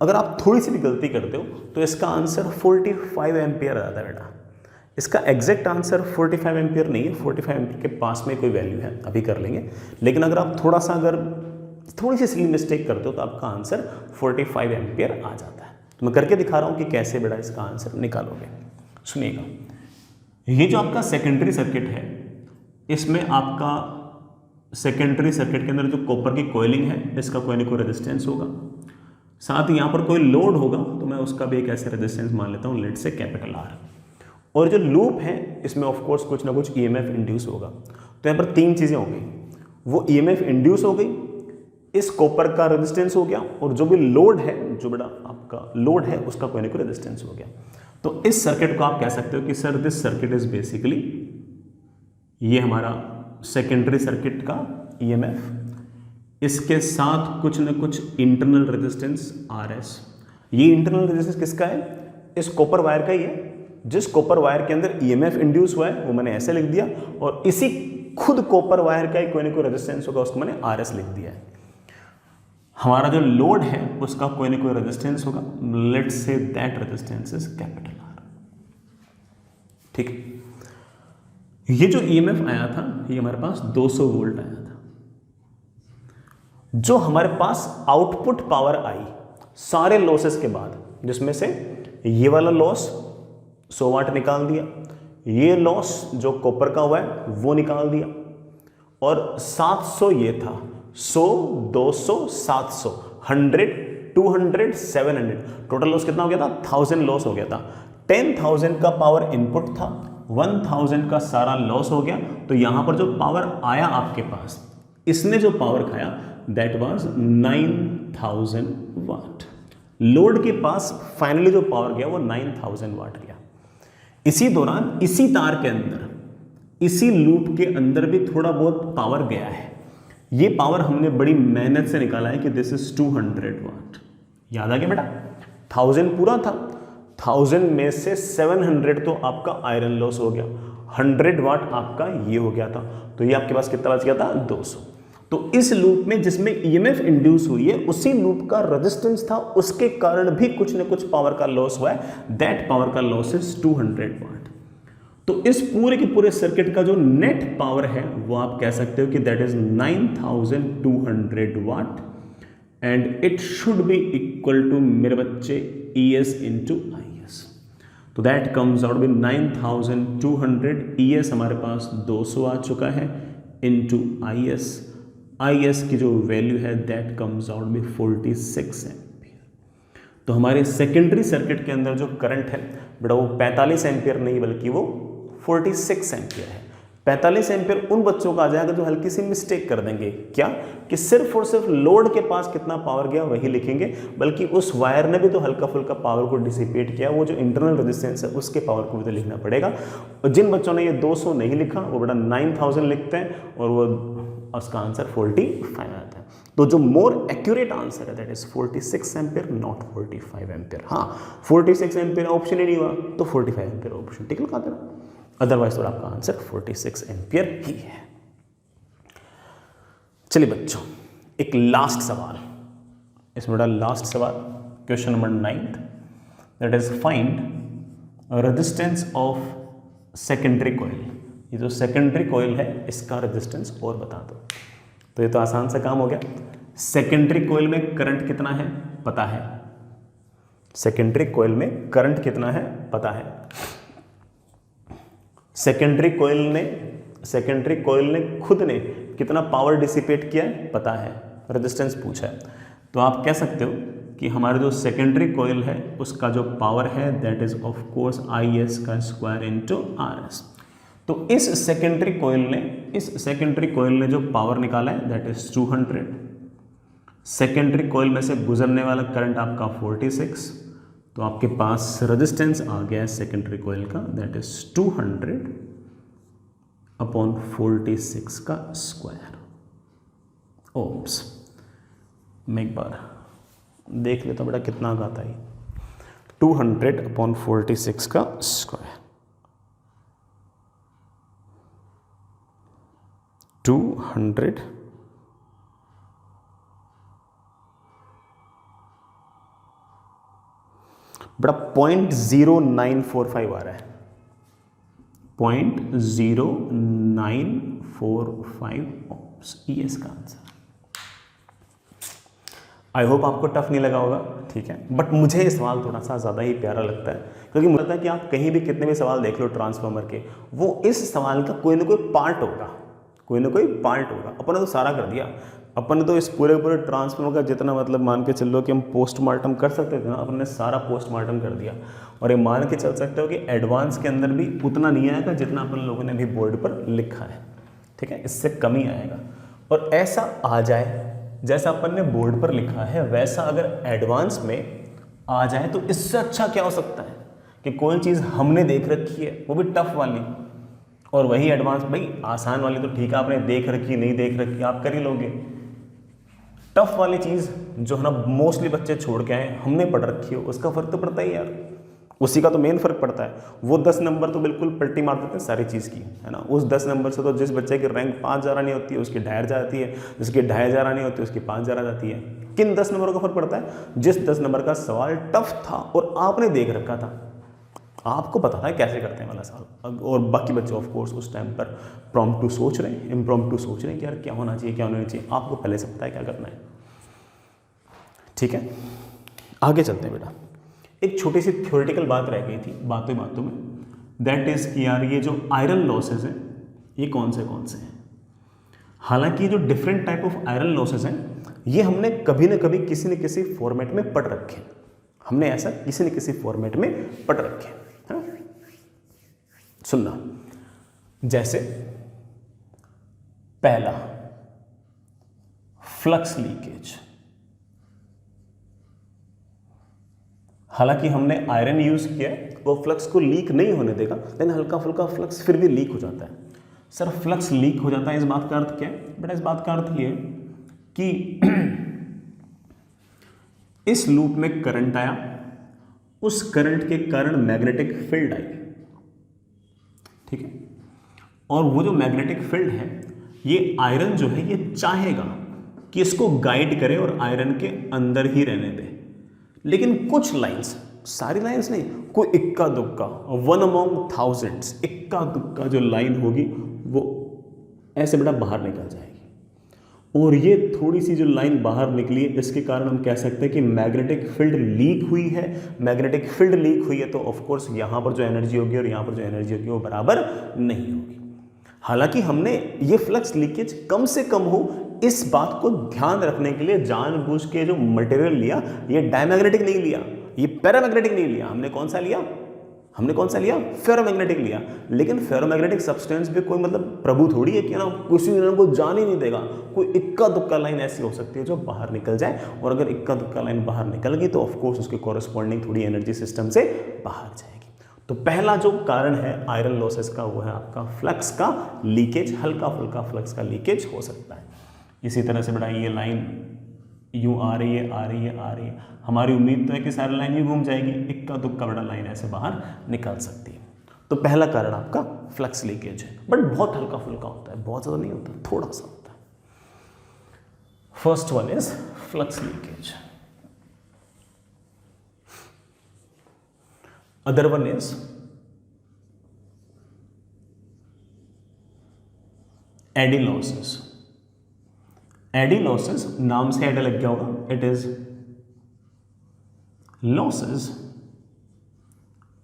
अगर आप थोड़ी सी भी गलती करते हो तो इसका आंसर 45 एम्पियर आ जाता है बेटा। इसका एग्जैक्ट आंसर 45 एम्पियर नहीं है, 45 एम्पियर के पास में कोई वैल्यू है, अभी कर लेंगे। लेकिन अगर आप थोड़ा सा अगर थोड़ी सी सिली मिस्टेक करते हो तो आपका आंसर 45 एम्पियर आ जाता है। तो मैं करके दिखा रहा हूँ कि कैसे बेटा इसका आंसर निकालोगे। सुनिएगा, ये जो आपका सेकेंडरी सर्किट है, इसमें आपका सेकेंडरी सर्किट के अंदर जो कॉपर की कॉइलिंग है, इसका कोई ना कोई रेजिस्टेंस होगा, साथ ही यहाँ पर कोई लोड होगा, तो मैं उसका भी एक ऐसे रेजिस्टेंस मान लेता हूँ, लेट से कैपिटल आर। और जो लूप है इसमें ऑफ कोर्स कुछ ना कुछ ईएमएफ इंड्यूस होगा। तो यहाँ पर तीन चीज़ें हो गई, वो ईएमएफ इंड्यूस हो गई, इस कॉपर का रेजिस्टेंस हो गया, और जो भी लोड है, जो बड़ा आपका लोड है, उसका कोई ना कोई रेजिस्टेंस हो गया। तो इस सर्किट को आप कह सकते हो कि sir this circuit is basically, ये हमारा सेकेंडरी सर्किट का ईएमएफ, इसके साथ कुछ न कुछ इंटरनल रेजिस्टेंस आरएस। ये इंटरनल रेजिस्टेंस किसका है? इस कॉपर वायर का ही है। जिस कॉपर वायर के अंदर ईएमएफ इंड्यूस हुआ है वो मैंने ऐसे लिख दिया, और इसी खुद कॉपर वायर का ही कोई ना कोई रेजिस्टेंस होगा, उसको मैंने आरएस लिख दिया है। हमारा जो लोड है उसका कोई ना कोई रेजिस्टेंस होगा, let's say that resistance is capital R. ठीक है, ये जो ईएमएफ आया था ये हमारे पास 200 वोल्ट आया था। जो हमारे पास आउटपुट पावर आई सारे लॉसेस के बाद, जिसमें से ये वाला लॉस 100 वाट निकाल दिया, ये लॉस जो कॉपर का हुआ है वो निकाल दिया, और 700 ये था, 100, 200, 700, 100, 200, 700, टोटल लॉस कितना हो गया था? 1000 लॉस हो गया था। 10,000 का पावर इनपुट था, 1000 का सारा लॉस हो गया। तो यहां पर जो पावर आया आपके पास, इसने जो पावर खाया दैट वाज 9000 वाट। लोड के पास फाइनली जो पावर गया वो 9000 वाट गया। इसी दौरान इसी तार के अंदर, इसी लूप के अंदर भी थोड़ा बहुत पावर गया है। ये पावर हमने बड़ी मेहनत से निकाला है कि दिस इज 200 वाट। याद आ गया बेटा? 1000 पूरा था, 1000 में से 700 तो आपका आयरन लॉस हो गया, 100 वाट आपका ये हो गया था। तो ये आपके पास कितना बच गया था? 200। तो इस लूप में जिसमें ईएमएफ इंड्यूस हुई है, उसी लूप का रेजिस्टेंस था, उसके कारण भी कुछ न कुछ पावर का लॉस हुआ है। दैट पावर का लॉस इज 200 वाट। तो इस पूरे के पूरे सर्किट का जो नेट पावर है वो आप कह सकते हो कि that is 9200 watt, and it should be equal to मेरे बच्चे ES इंटू IS। तो that comes out with 9200, ES हमारे पास 200 आ चुका है, इंटू IS की जो वैल्यू है that comes out with 46 ampere. तो हमारे सेकेंडरी सर्किट के अंदर जो करंट है बेटा वो 45 एम्पियर नहीं बल्कि वो 46 एम्पियर है। 45 एम्पियर उन बच्चों का आ जाएगा जो हल्की सी मिस्टेक कर देंगे, क्या कि सिर्फ और सिर्फ लोड के पास कितना पावर गया वही लिखेंगे, बल्कि उस वायर ने भी तो हल्का फुल्का पावर को डिसिपेट किया, वो जो इंटरनल रेजिस्टेंस है उसके पावर को भी तो लिखना पड़ेगा। और जिन बच्चों ने ये 200 नहीं लिखा वो बेटा 9000 लिखते हैं, और वो उसका आंसर 45 आता है। तो जो मोर एक्यूरेट आंसर है that is 46 ampere, not 45 ampere. हाँ, 46 एम्पियर ऑप्शन ही नहीं हुआ तो 45 एम्पियर ऑप्शन टिक लगा देना, अदरवाइज तो आपका आंसर 46 एम्पियर ही है। चलिए बच्चों, एक लास्ट सवाल, इसमें बड़ा लास्ट सवाल, question number 9th, that is find resistance of secondary coil. ये जो सेकेंडरी कॉइल है इसका रेजिस्टेंस और बता दो। तो ये तो आसान सा काम हो गया। सेकेंडरी कॉइल में करंट कितना है पता है, सेकेंडरी कॉइल में करंट कितना है पता है। सेकेंडरी कॉइल ने खुद ने कितना पावर डिसिपेट किया है पता है, रेजिस्टेंस पूछा है। तो आप कह सकते हो कि हमारा जो सेकेंडरी कॉइल है उसका जो पावर है that is of course IS का स्क्वायर इंटू RS। तो इस सेकेंडरी कॉइल ने जो पावर निकाला है दैट इज 200। सेकेंडरी कॉइल में से गुजरने वाला करंट आपका 46, तो आपके पास रेजिस्टेंस आ गया है सेकेंडरी कॉइल का दैट इज 200 अपॉन 46 का स्क्वायर ओम्स। मैं एक बार देख लेता हूँ बेटा कितना आता है, 200 अपॉन 46 का स्क्वायर, 200 बड़ा 0.0945 आ रहा है, 0.0945 ओम्स, ये इसका आंसर। आई होप आपको टफ नहीं लगा होगा, ठीक है, बट मुझे ये सवाल थोड़ा सा ज़्यादा ही प्यारा लगता है क्योंकि मुझे लगता है कि आप कहीं भी कितने भी सवाल देख लो ट्रांसफार्मर के, वो इस सवाल का कोई ना कोई पार्ट होगा, कोई ना कोई पार्ट होगा। अपन ने तो सारा कर दिया, अपन ने तो इस पूरे ट्रांसफार्मर का जितना मतलब मान के चल लो कि हम पोस्टमार्टम कर सकते थे ना, अपन ने सारा पोस्टमार्टम कर दिया। और ये मान के चल सकते हो कि एडवांस के अंदर भी उतना नहीं आएगा जितना अपन लोगों ने भी बोर्ड पर लिखा है, ठीक है, इससे कम ही आएगा। और ऐसा आ जाए जैसा अपन ने बोर्ड पर लिखा है वैसा अगर एडवांस में आ जाए तो इससे अच्छा क्या हो सकता है कि कोई चीज़ हमने देख रखी है वो भी टफ वाली, और वही एडवांस। भाई आसान वाली तो ठीक है, आपने देख रखी नहीं देख रखी आप कर ही लोगे, टफ वाली चीज़ जो है ना मोस्टली बच्चे छोड़ के आए हमने पढ़ रखी हो उसका फ़र्क तो पड़ता ही यार, उसी का तो मेन फ़र्क पड़ता है। वो 10 नंबर तो बिल्कुल पलटी मार देते हैं सारी चीज़ की, है ना। उस 10 नंबर से तो जिस बच्चे की रैंक 5000 आनी होती है उसकी 2500 जाती है, जिसकी 2500 आनी होती है उसकी 5000 आ जाती है। किन 10 नंबरों का फ़र्क पड़ता है? जिस 10 नंबर का सवाल टफ था और आपने देख रखा था, आपको पता था कैसे करते हैं वाला सवाल, और बाकी बच्चे ऑफ कोर्स उस टाइम पर प्रॉम्प्टू सोच रहे हैं, इम्प्रॉम्प्टू सोच रहे हैं कि यार क्या होना चाहिए क्या होना चाहिए, आपको पहले से पता है क्या करना है, ठीक है। आगे चलते हैं बेटा। एक छोटी सी थ्योरेटिकल बात रह गई थी बातों बातों में, दैट इज़ कि यार ये जो आयरन लॉसेज हैं ये कौन से हैं। हालांकि जो different type of iron losses हैं ये हमने कभी न कभी किसी न किसी फॉर्मेट में पढ़ रखे हैं, हमने ऐसा किसी न किसी फॉर्मेट में पढ़ रखे हैं, हाँ? सुनना, जैसे पहला फ्लक्स लीकेज। हालांकि हमने आयरन यूज किया है वो फ्लक्स को लीक नहीं होने देगा, लेकिन हल्का फुल्का फ्लक्स फिर भी लीक हो जाता है। सर फ्लक्स लीक हो जाता है, इस बात का अर्थ क्या है बेटा? इस बात का अर्थ ये है कि इस लूप में करंट आया, उस करंट के कारण मैग्नेटिक फील्ड आई, ठीक है। और वो जो मैग्नेटिक फील्ड है ये आयरन जो है ये चाहेगा कि इसको गाइड करे और आयरन के अंदर ही रहने दे, लेकिन कुछ लाइंस, सारी लाइंस नहीं, कोई इक्का दुक्का, वन अमॉन्ग थाउजेंड्स, इक्का दुक्का जो लाइन होगी वो ऐसे बेटा बाहर निकल जाएगी। और ये थोड़ी सी जो लाइन बाहर निकली है इसके कारण हम कह सकते हैं कि मैग्नेटिक फील्ड लीक हुई है। मैग्नेटिक फील्ड लीक हुई है तो ऑफ कोर्स यहाँ पर जो एनर्जी होगी और यहाँ पर जो एनर्जी होगी वो बराबर नहीं होगी। हालांकि हमने ये फ्लक्स लीकेज कम से कम हो इस बात को ध्यान रखने के लिए जानबूझ के जो मटेरियल लिया ये डायमैग्नेटिक नहीं लिया, ये पैरामैग्नेटिक नहीं लिया। हमने कौन सा लिया? हमने कौन सा लिया? फेरोमैग्नेटिक लिया। लेकिन फेरोमैग्नेटिक सब्सटेंस भी कोई मतलब प्रभु थोड़ी है कि ना किसी ने को जान ही नहीं देगा। कोई इक्का दुक्का लाइन ऐसी हो सकती है जो बाहर निकल जाए, और अगर इक्का दुक्का लाइन बाहर निकल गई तो ऑफकोर्स उसके कॉरेस्पॉन्डिंग थोड़ी एनर्जी सिस्टम से बाहर जाएगी। तो पहला जो कारण है आयरन लॉसेस का वो है आपका फ्लक्स का लीकेज, हल्का फुल्का फ्लक्स का लीकेज हो सकता है। इसी तरह से बेटा ये लाइन यूं आ रही है आ रही है आ रही है, हमारी उम्मीद तो है कि सारी लाइन यूं घूम जाएगी, इक्का दुक्का बड़ा लाइन ऐसे बाहर निकल सकती है। तो पहला कारण आपका फ्लक्स लीकेज है, बट बहुत हल्का फुल्का होता है, बहुत ज़्यादा नहीं होता, थोड़ा सा होता है। First one is flux leakage. Other one is eddy losses. Eddy losses नाम से एडी लग गया होगा, it is losses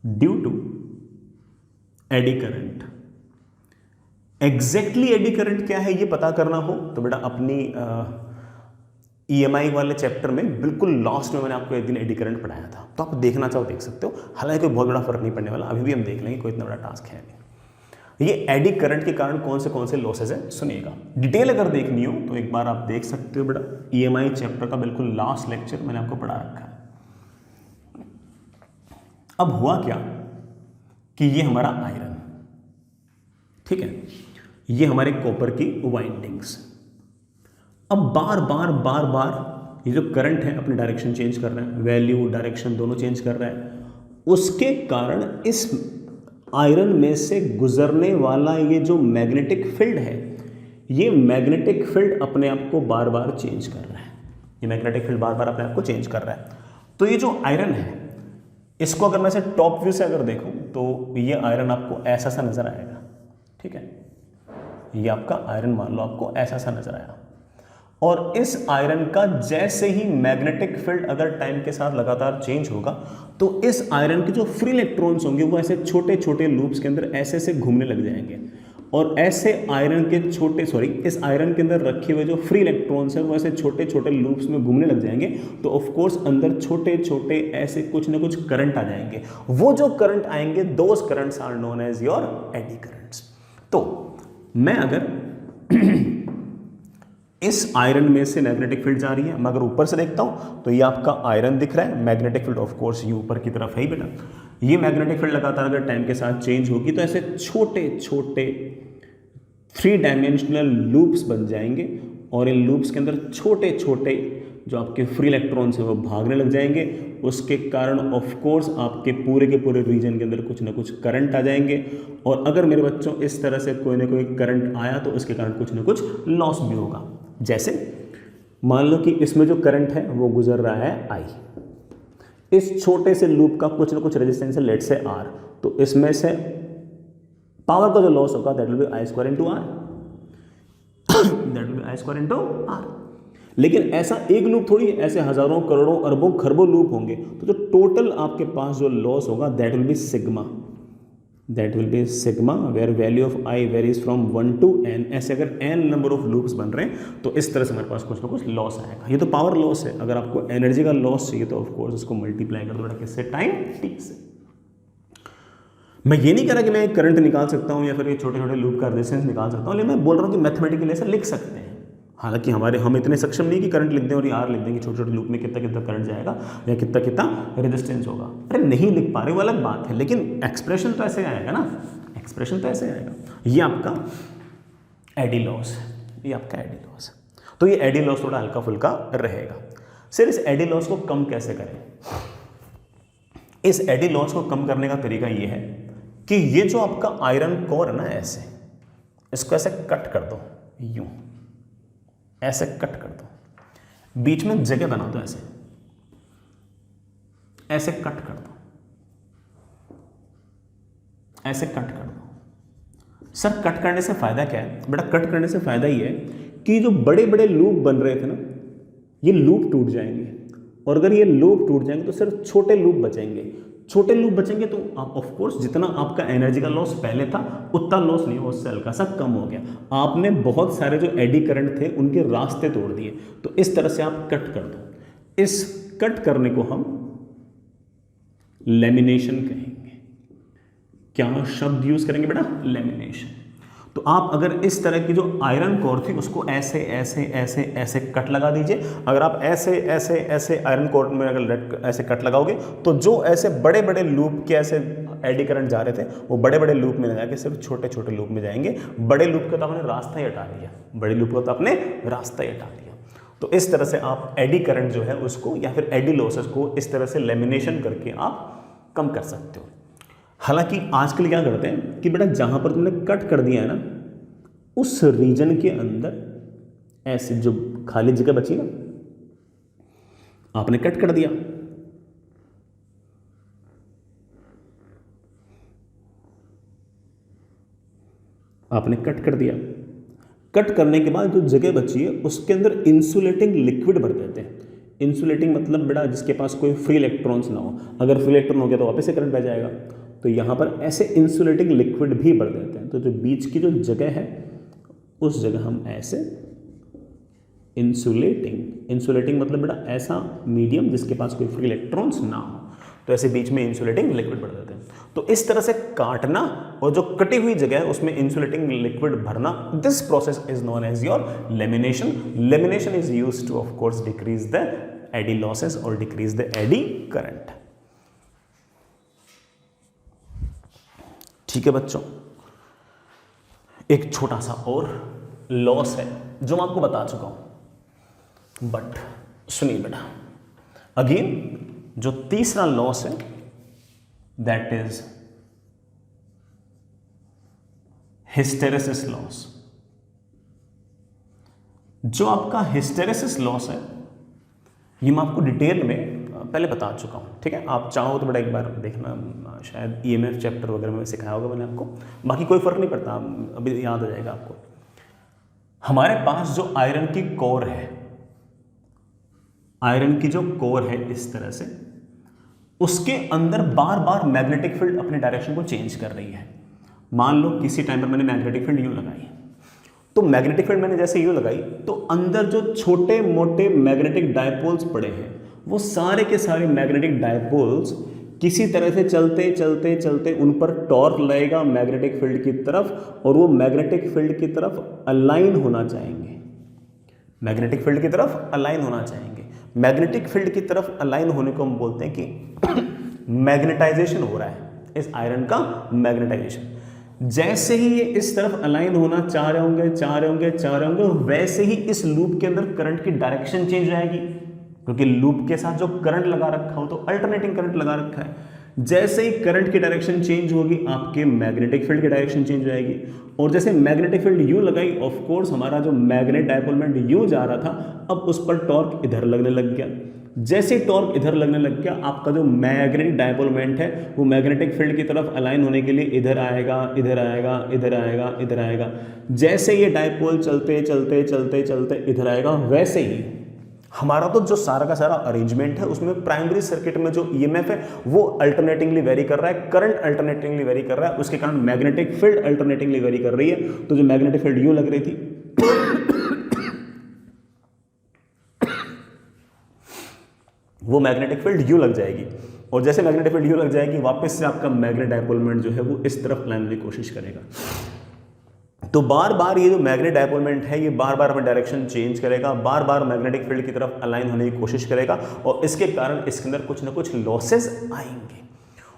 due to eddy current. Exactly eddy current क्या है ये पता करना हो तो बेटा अपनी EMI वाले चैप्टर में बिल्कुल लास्ट में मैंने आपको एक दिन एडी करंट पढ़ाया था, तो आप देखना चाहो देख सकते हो। हालांकि कोई बहुत बड़ा फर्क नहीं पड़ने वाला, अभी भी हम देख लेंगे, कोई इतना बड़ा टास्क है नहीं। ये एडी करंट के कारण कौन से लॉसेस हैं सुनिएगा। डिटेल अगर देखनी हो तो एक बार आप देख सकते हो बेटा, EMI चैप्टर का बिल्कुल लास्ट लेक्चर मैंने आपको पढ़ा रखा है। अब हुआ क्या कि ये हमारा आयरन, ठीक है, ये हमारे कॉपर की वाइंडिंग्स, अब बार बार ये जो करंट है अपनी डायरेक्शन चेंज कर रहा है, वैल्यू डायरेक्शन दोनों चेंज कर रहा है। उसके कारण इस आयरन में से गुजरने वाला ये जो मैग्नेटिक फील्ड है, ये मैग्नेटिक फील्ड अपने आप को बार बार चेंज कर रहा है, ये मैग्नेटिक फील्ड बार बार अपने आप को चेंज कर रहा है। तो ये जो आयरन है इसको अगर मैं से टॉप व्यू से अगर देखूं तो ये आयरन आपको ऐसा सा नजर आएगा, ठीक है, ये आपका आयरन मान लो आपको ऐसा सा नजर आया। और इस आयरन का जैसे ही मैग्नेटिक फील्ड अगर टाइम के साथ लगातार चेंज होगा तो इस आयरन के जो फ्री इलेक्ट्रॉन्स होंगे वो ऐसे छोटे छोटे लूप्स के अंदर ऐसे ऐसे घूमने लग जाएंगे, और ऐसे आयरन के इस आयरन के अंदर रखे हुए जो फ्री इलेक्ट्रॉन्स हैं वो ऐसे छोटे छोटे लूप्स में घूमने लग जाएंगे। तो ऑफ कोर्स अंदर छोटे छोटे ऐसे कुछ ना कुछ करंट आ जाएंगे। वो जो करंट आएंगे those currents are known as your eddy currents. तो मैं अगर इस आयरन में से मैग्नेटिक फील्ड जा रही है, मैं अगर ऊपर से देखता हूं तो ये आपका आयरन दिख रहा है, मैग्नेटिक फील्ड ऑफ कोर्स ये ऊपर की तरफ है ही बेटा। ये मैग्नेटिक फील्ड लगातार अगर टाइम के साथ चेंज होगी तो ऐसे छोटे छोटे 3 डायमेंशनल लूप्स बन जाएंगे, और इन लूप्स के अंदर छोटे छोटे जो आपके फ्री इलेक्ट्रॉन्स हैं वो भागने लग जाएंगे। उसके कारण ऑफ कोर्स आपके पूरे के पूरे रीजन के अंदर कुछ ना कुछ करंट आ जाएंगे, और अगर मेरे बच्चों इस तरह से कोई ना कोई करंट आया तो उसके कारण कुछ ना कुछ लॉस भी होगा। जैसे मान लो कि इसमें जो करंट है वो गुजर रहा है आई, इस छोटे से लूप का कुछ ना कुछ रेजिस्टेंस है लेट से आर, तो इसमें से पावर का जो लॉस होगा that will be I square into R, that will be I square into R. लेकिन ऐसा एक लूप थोड़ी, ऐसे हजारों करोड़ों अरबों खरबों लूप होंगे, तो जो टोटल आपके पास जो लॉस होगा that will be sigma, that will be sigma where value of I varies from 1 to n। ऐसे अगर n नंबर ऑफ लूप्स बन रहे हैं तो इस तरह से हमारे पास कुछ ना कुछ लॉस आएगा। ये तो पावर लॉस है। अगर आपको एनर्जी का लॉस चाहिए तो ऑफ कोर्स उसको मल्टीप्लाई कर दो किससे, टाइम t से। मैं ये नहीं कह रहा कि मैं एक करंट निकाल सकता हूँ या फिर ये छोटे छोटे लूप का रेजिस्टेंस निकाल सकता हूँ, लेकिन मैं बोल रहा हूँ कि मैथमेटिकली ऐसा लिख सकते हैं। हालांकि हम इतने सक्षम नहीं कि करंट लिख दें और ये आर लिख दें कि छोटे छोटे लूप में कितना कितना करंट जाएगा या कितना कितना रेजिस्टेंस होगा। अरे नहीं लिख पा रहे वो अलग बात है, लेकिन एक्सप्रेशन तो ऐसे आएगा ना, एक्सप्रेशन तो ऐसे आएगा। ये आपका एडी लॉस है, ये आपका एडी लॉस है। तो ये एडी लॉस थोड़ा हल्का फुल्का रहेगा। सिर्फ इस एडी लॉस को कम कैसे करें? इस एडी लॉस को कम करने का तरीका ये है कि ये जो आपका आयरन कोर है ना, ऐसे इसको ऐसे कट कर दो, यूं ऐसे कट कर दो, बीच में जगह बना दो, ऐसे ऐसे कट कर दो, ऐसे कट कर दो। सर कट करने से फायदा क्या है? बेटा कट करने से फायदा ये है कि जो बड़े बड़े लूप बन रहे थे ना, ये लूप टूट जाएंगे, और अगर ये लूप टूट जाएंगे तो सिर्फ छोटे लूप बचेंगे। छोटे लूप बचेंगे तो आप ऑफ कोर्स जितना आपका एनर्जी का लॉस पहले था उतना लॉस नहीं हो, उससे हल्का सा कम हो गया। आपने बहुत सारे जो एडी करंट थे उनके रास्ते तोड़ दिए। तो इस तरह से आप कट कर दो। इस कट करने को हम लेमिनेशन कहेंगे। क्या शब्द यूज करेंगे बेटा? लेमिनेशन। तो आप अगर इस तरह की जो आयरन कोर थी उसको ऐसे ऐसे ऐसे ऐसे कट लगा दीजिए। अगर आप ऐसे ऐसे ऐसे आयरन कोर में अगर ऐसे कट लगाओगे तो जो ऐसे बड़े बड़े लूप के ऐसे एडी करंट जा रहे थे वो बड़े बड़े लूप में जाके सिर्फ छोटे छोटे लूप में जाएंगे। बड़े लूप का तो आपने रास्ता ही हटा दिया, बड़े लूप का तो आपने रास्ता ही हटा दिया। तो इस तरह से आप एडी करंट जो है उसको या फिर एडी लॉसेस को इस तरह से लेमिनेशन करके आप कम कर सकते हो। हालांकि आजकल क्या करते हैं कि बेटा जहां पर तुमने कट कर दिया है ना, उस रीजन के अंदर ऐसे जो खाली जगह बची ना, आपने कट कर दिया, आपने कट कर दिया। कट करने के बाद जो जगह बची है उसके अंदर इंसुलेटिंग लिक्विड भर देते हैं। इंसुलेटिंग मतलब बेटा जिसके पास कोई फ्री इलेक्ट्रॉन्स ना हो। अगर फ्री इलेक्ट्रॉन हो गया तो वापस से करंट बह जाएगा। तो यहाँ पर ऐसे इंसुलेटिंग लिक्विड भी भर देते हैं। तो जो बीच की जो जगह है उस जगह हम ऐसे इंसुलेटिंग मतलब बेटा ऐसा मीडियम जिसके पास कोई फ्री इलेक्ट्रॉन्स ना हो, तो ऐसे बीच में इंसुलेटिंग लिक्विड भर देते हैं। तो इस तरह से काटना और जो कटी हुई जगह है उसमें इंसुलेटिंग लिक्विड भरना, this process is known as your lamination. Lamination is used to of course decrease the eddy losses और डिक्रीज द एडी करंट। ठीक है बच्चों, एक छोटा सा और लॉस है जो मैं आपको बता चुका हूं, बट सुनिए बेटा, अगेन जो तीसरा लॉस है दैट इज हिस्टेरेसिस लॉस। जो आपका हिस्टेरेसिस लॉस है ये मैं आपको डिटेल में पहले बता चुका हूं। ठीक है, आप चाहो तो बड़ा एक बार देखना, शायद ईएमएफ चैप्टर वगैरह में सिखाया होगा मैंने आपको। बाकी कोई फर्क नहीं पड़ता, अभी याद आ जाएगा आपको। हमारे पास जो आयरन की कोर है आयरन की जो कोर है इस तरह से, उसके अंदर बार बार मैग्नेटिक फील्ड अपने डायरेक्शन को चेंज कर रही है। मान लो किसी टाइम पर मैंने मैग्नेटिक फील्ड यूं लगाई, तो मैग्नेटिक फील्ड मैंने जैसे यूं लगाई तो अंदर जो छोटे मोटे मैग्नेटिक डायपोल्स पड़े हैं वो सारे के सारे मैग्नेटिक डायपोल्स किसी तरह से चलते चलते चलते उन पर टॉर्क लगेगा मैग्नेटिक फील्ड की तरफ, और वो मैग्नेटिक फील्ड की तरफ अलाइन होना चाहेंगे। मैग्नेटिक फील्ड की तरफ अलाइन होना चाहेंगे। मैग्नेटिक फील्ड की तरफ अलाइन होने को हम बोलते हैं कि मैग्नेटाइजेशन हो रहा है, इस आयरन का मैग्नेटाइजेशन। जैसे ही ये इस तरफ अलाइन होना चाह रहे होंगे, वैसे ही इस लूप के अंदर करंट की डायरेक्शन चेंज हो जाएगी, क्योंकि लूप के साथ जो करंट लगा रखा हो तो अल्टरनेटिंग करंट लगा रखा है। जैसे ही करंट की डायरेक्शन चेंज होगी आपके मैग्नेटिक फील्ड की डायरेक्शन चेंज हो जाएगी। और जैसे मैग्नेटिक फील्ड यू लगाई, ऑफ कोर्स हमारा जो मैग्नेट डायपोल मोमेंट यू जा रहा था, अब उस पर टॉर्क इधर लगने लग गया। जैसे टॉर्क इधर लगने लग गया, आपका जो मैग्नेटिक डायपोल मोमेंट है वो मैग्नेटिक फील्ड की तरफ अलाइन होने के लिए इधर आएगा, इधर आएगा, इधर आएगा, इधर आएगा। जैसे ये डायपोल चलते चलते चलते चलते इधर आएगा, वैसे ही हमारा तो जो सारा का सारा अरेंजमेंट है उसमें प्राइमरी सर्किट में जो ईएमएफ है वो अल्टरनेटिंगली वेरी कर रहा है, करंट अल्टरनेटिंगली वेरी कर रहा है, उसके कारण मैग्नेटिक फील्ड अल्टरनेटिंगली वेरी कर रही है। तो जो मैग्नेटिक फील्ड यूं लग रही थी वो मैग्नेटिक फील्ड यूं लग जाएगी, और जैसे मैग्नेटिक फील्ड यूं लग जाएगी वापस से आपका मैग्नेट डायपोल मोमेंट जो है वो इस तरफ लाने की कोशिश करेगा। तो बार बार ये जो मैग्नेट डायपोल मोमेंट है ये बार बार अपना डायरेक्शन चेंज करेगा, बार बार मैग्नेटिक फील्ड की तरफ अलाइन होने की कोशिश करेगा, और इसके कारण इसके अंदर कुछ ना कुछ लॉसेस आएंगे।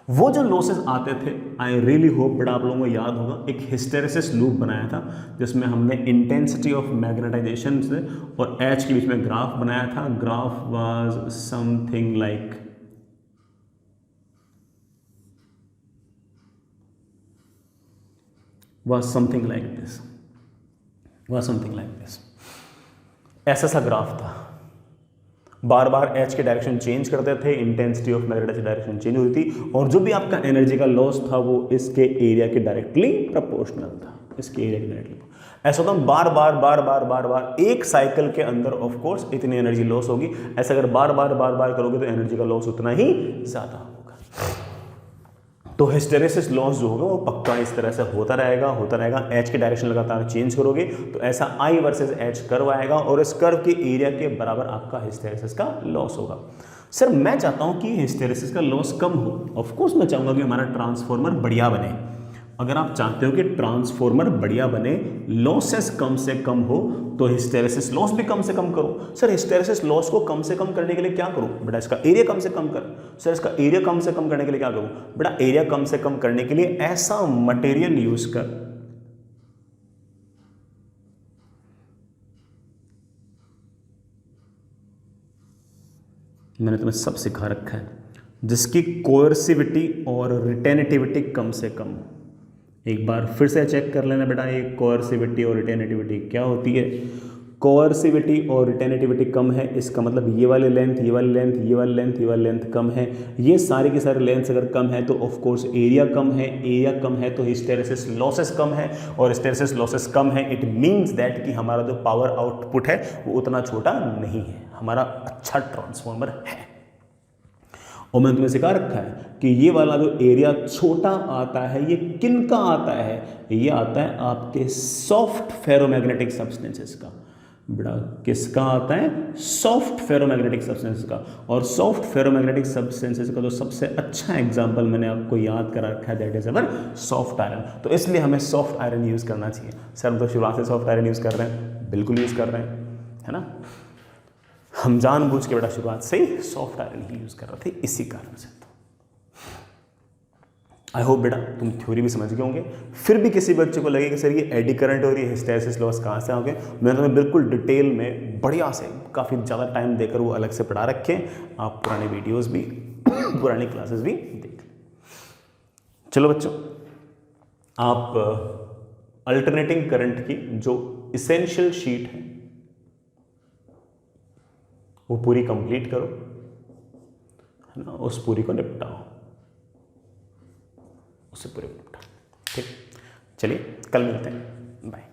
वो जो लॉसेस आते थे, आई रियली होप बड़ा आप लोगों को याद होगा, एक हिस्टेरेसिस लूप बनाया था जिसमें हमने इंटेंसिटी ऑफ मैग्नेटाइजेशन से और एच के बीच में ग्राफ बनाया था। Graph was something like something like this, ऐसा सा ग्राफ था। बार बार एच के डायरेक्शन चेंज करते थे, intensity of magnetization direction change होती थी, और जो भी आपका एनर्जी का लॉस था वो इसके एरिया के डायरेक्टली प्रोपोर्शनल था, इसके एरिया के डायरेक्टली। ऐसा होता बार बार बार बार बार बार एक साइकिल के अंदर ऑफ कोर्स इतनी एनर्जी लॉस होगी। ऐसा अगर बार बार बार बार करोगे तो एनर्जी का लॉस उतना ही ज्यादा होगा। तो हिस्टेरेसिस लॉस जो होगा वो पक्का इस तरह से होता रहेगा। एच के डायरेक्शन लगातार चेंज करोगे तो ऐसा आई वर्सेस एच कर्व आएगा, और इस कर्व के एरिया के बराबर आपका हिस्टेरेसिस का लॉस होगा। सर मैं चाहता हूं कि हिस्टेरेसिस का लॉस कम हो, ऑफ कोर्स मैं चाहूंगा कि हमारा ट्रांसफॉर्मर बढ़िया बने। अगर आप चाहते हो कि ट्रांसफॉर्मर बढ़िया बने, लॉसेस कम से कम हो, तो हिस्टेरेसिस लॉस भी कम से कम करो। सर हिस्टेरेसिस लॉस को कम से कम करने के लिए क्या करूं? बेटा इसका एरिया कम से कम कर। सर इसका एरिया कम से कम करने के लिए क्या करूं? बेटा एरिया कम से कम करने के लिए ऐसा मटेरियल यूज कर मैंने तुम्हें सब सिखा रखा है जिसकी कोर्सिविटी और रिटेनेटिविटी कम से कम हो। एक बार फिर से चेक कर लेना बेटा, ये कोर्सिविटी और रिटेनेटिविटी क्या होती है। कोर्सिविटी और रिटेनेटिविटी कम है, इसका मतलब ये वाली लेंथ, ये वाली लेंथ, ये वाली लेंथ, ये वाली लेंथ कम है। ये सारी की सारी लेंथ अगर कम है तो ऑफ कोर्स एरिया कम है, एरिया कम है तो हिस्टेरेसिस लॉसेस कम है, और हिस्टेरेसिस लॉसेस कम है इट मीन्स दैट कि हमारा जो पावर आउटपुट है वो उतना छोटा नहीं है, हमारा अच्छा ट्रांसफॉर्मर है। और मैंने तुम्हें सिखा रखा है कि ये वाला जो एरिया छोटा आता है ये किन का आता है? ये आता है आपके सॉफ्ट फेरोमैग्नेटिक सब्सटेंसेस का। बड़ा किसका आता है? सॉफ्ट फेरोमैग्नेटिक सब्सटेंसेस का। और सॉफ्ट फेरोमैग्नेटिक सब्सटेंसेस का जो सबसे अच्छा एग्जांपल मैंने आपको याद करा रखा है that is our soft iron. तो इसलिए हमें सॉफ्ट आयरन यूज़ करना चाहिए। सर हम तो शुरुआत से सॉफ्ट आयरन यूज़ कर रहे हैं, बिल्कुल यूज़ कर रहे हैं, है ना। हम जानबूझ के बेटा शुरुआत से ही सॉफ्ट आयरन ही यूज़ कर रहे थे इसी कारण से। आई होप बेटा तुम थ्योरी भी समझ गए होंगे। फिर भी किसी बच्चे को लगे कि सर ये एडी करंट और ये हिस्टेरेसिस लॉस कहाँ से आ गए, मैंने तुम्हें बिल्कुल डिटेल में बढ़िया से काफ़ी ज़्यादा टाइम देकर वो अलग से पढ़ा रखे। आप पुरानी वीडियोस भी पुरानी क्लासेस भी देख। चलो बच्चों, आप अल्टरनेटिंग करंट की जो इसेंशियल शीट है वो पूरी कंप्लीट करो, है ना, उस पूरी को निपटाओ, उससे पूरे को निपटाओ। ठीक, चलिए कल मिलते हैं, बाय।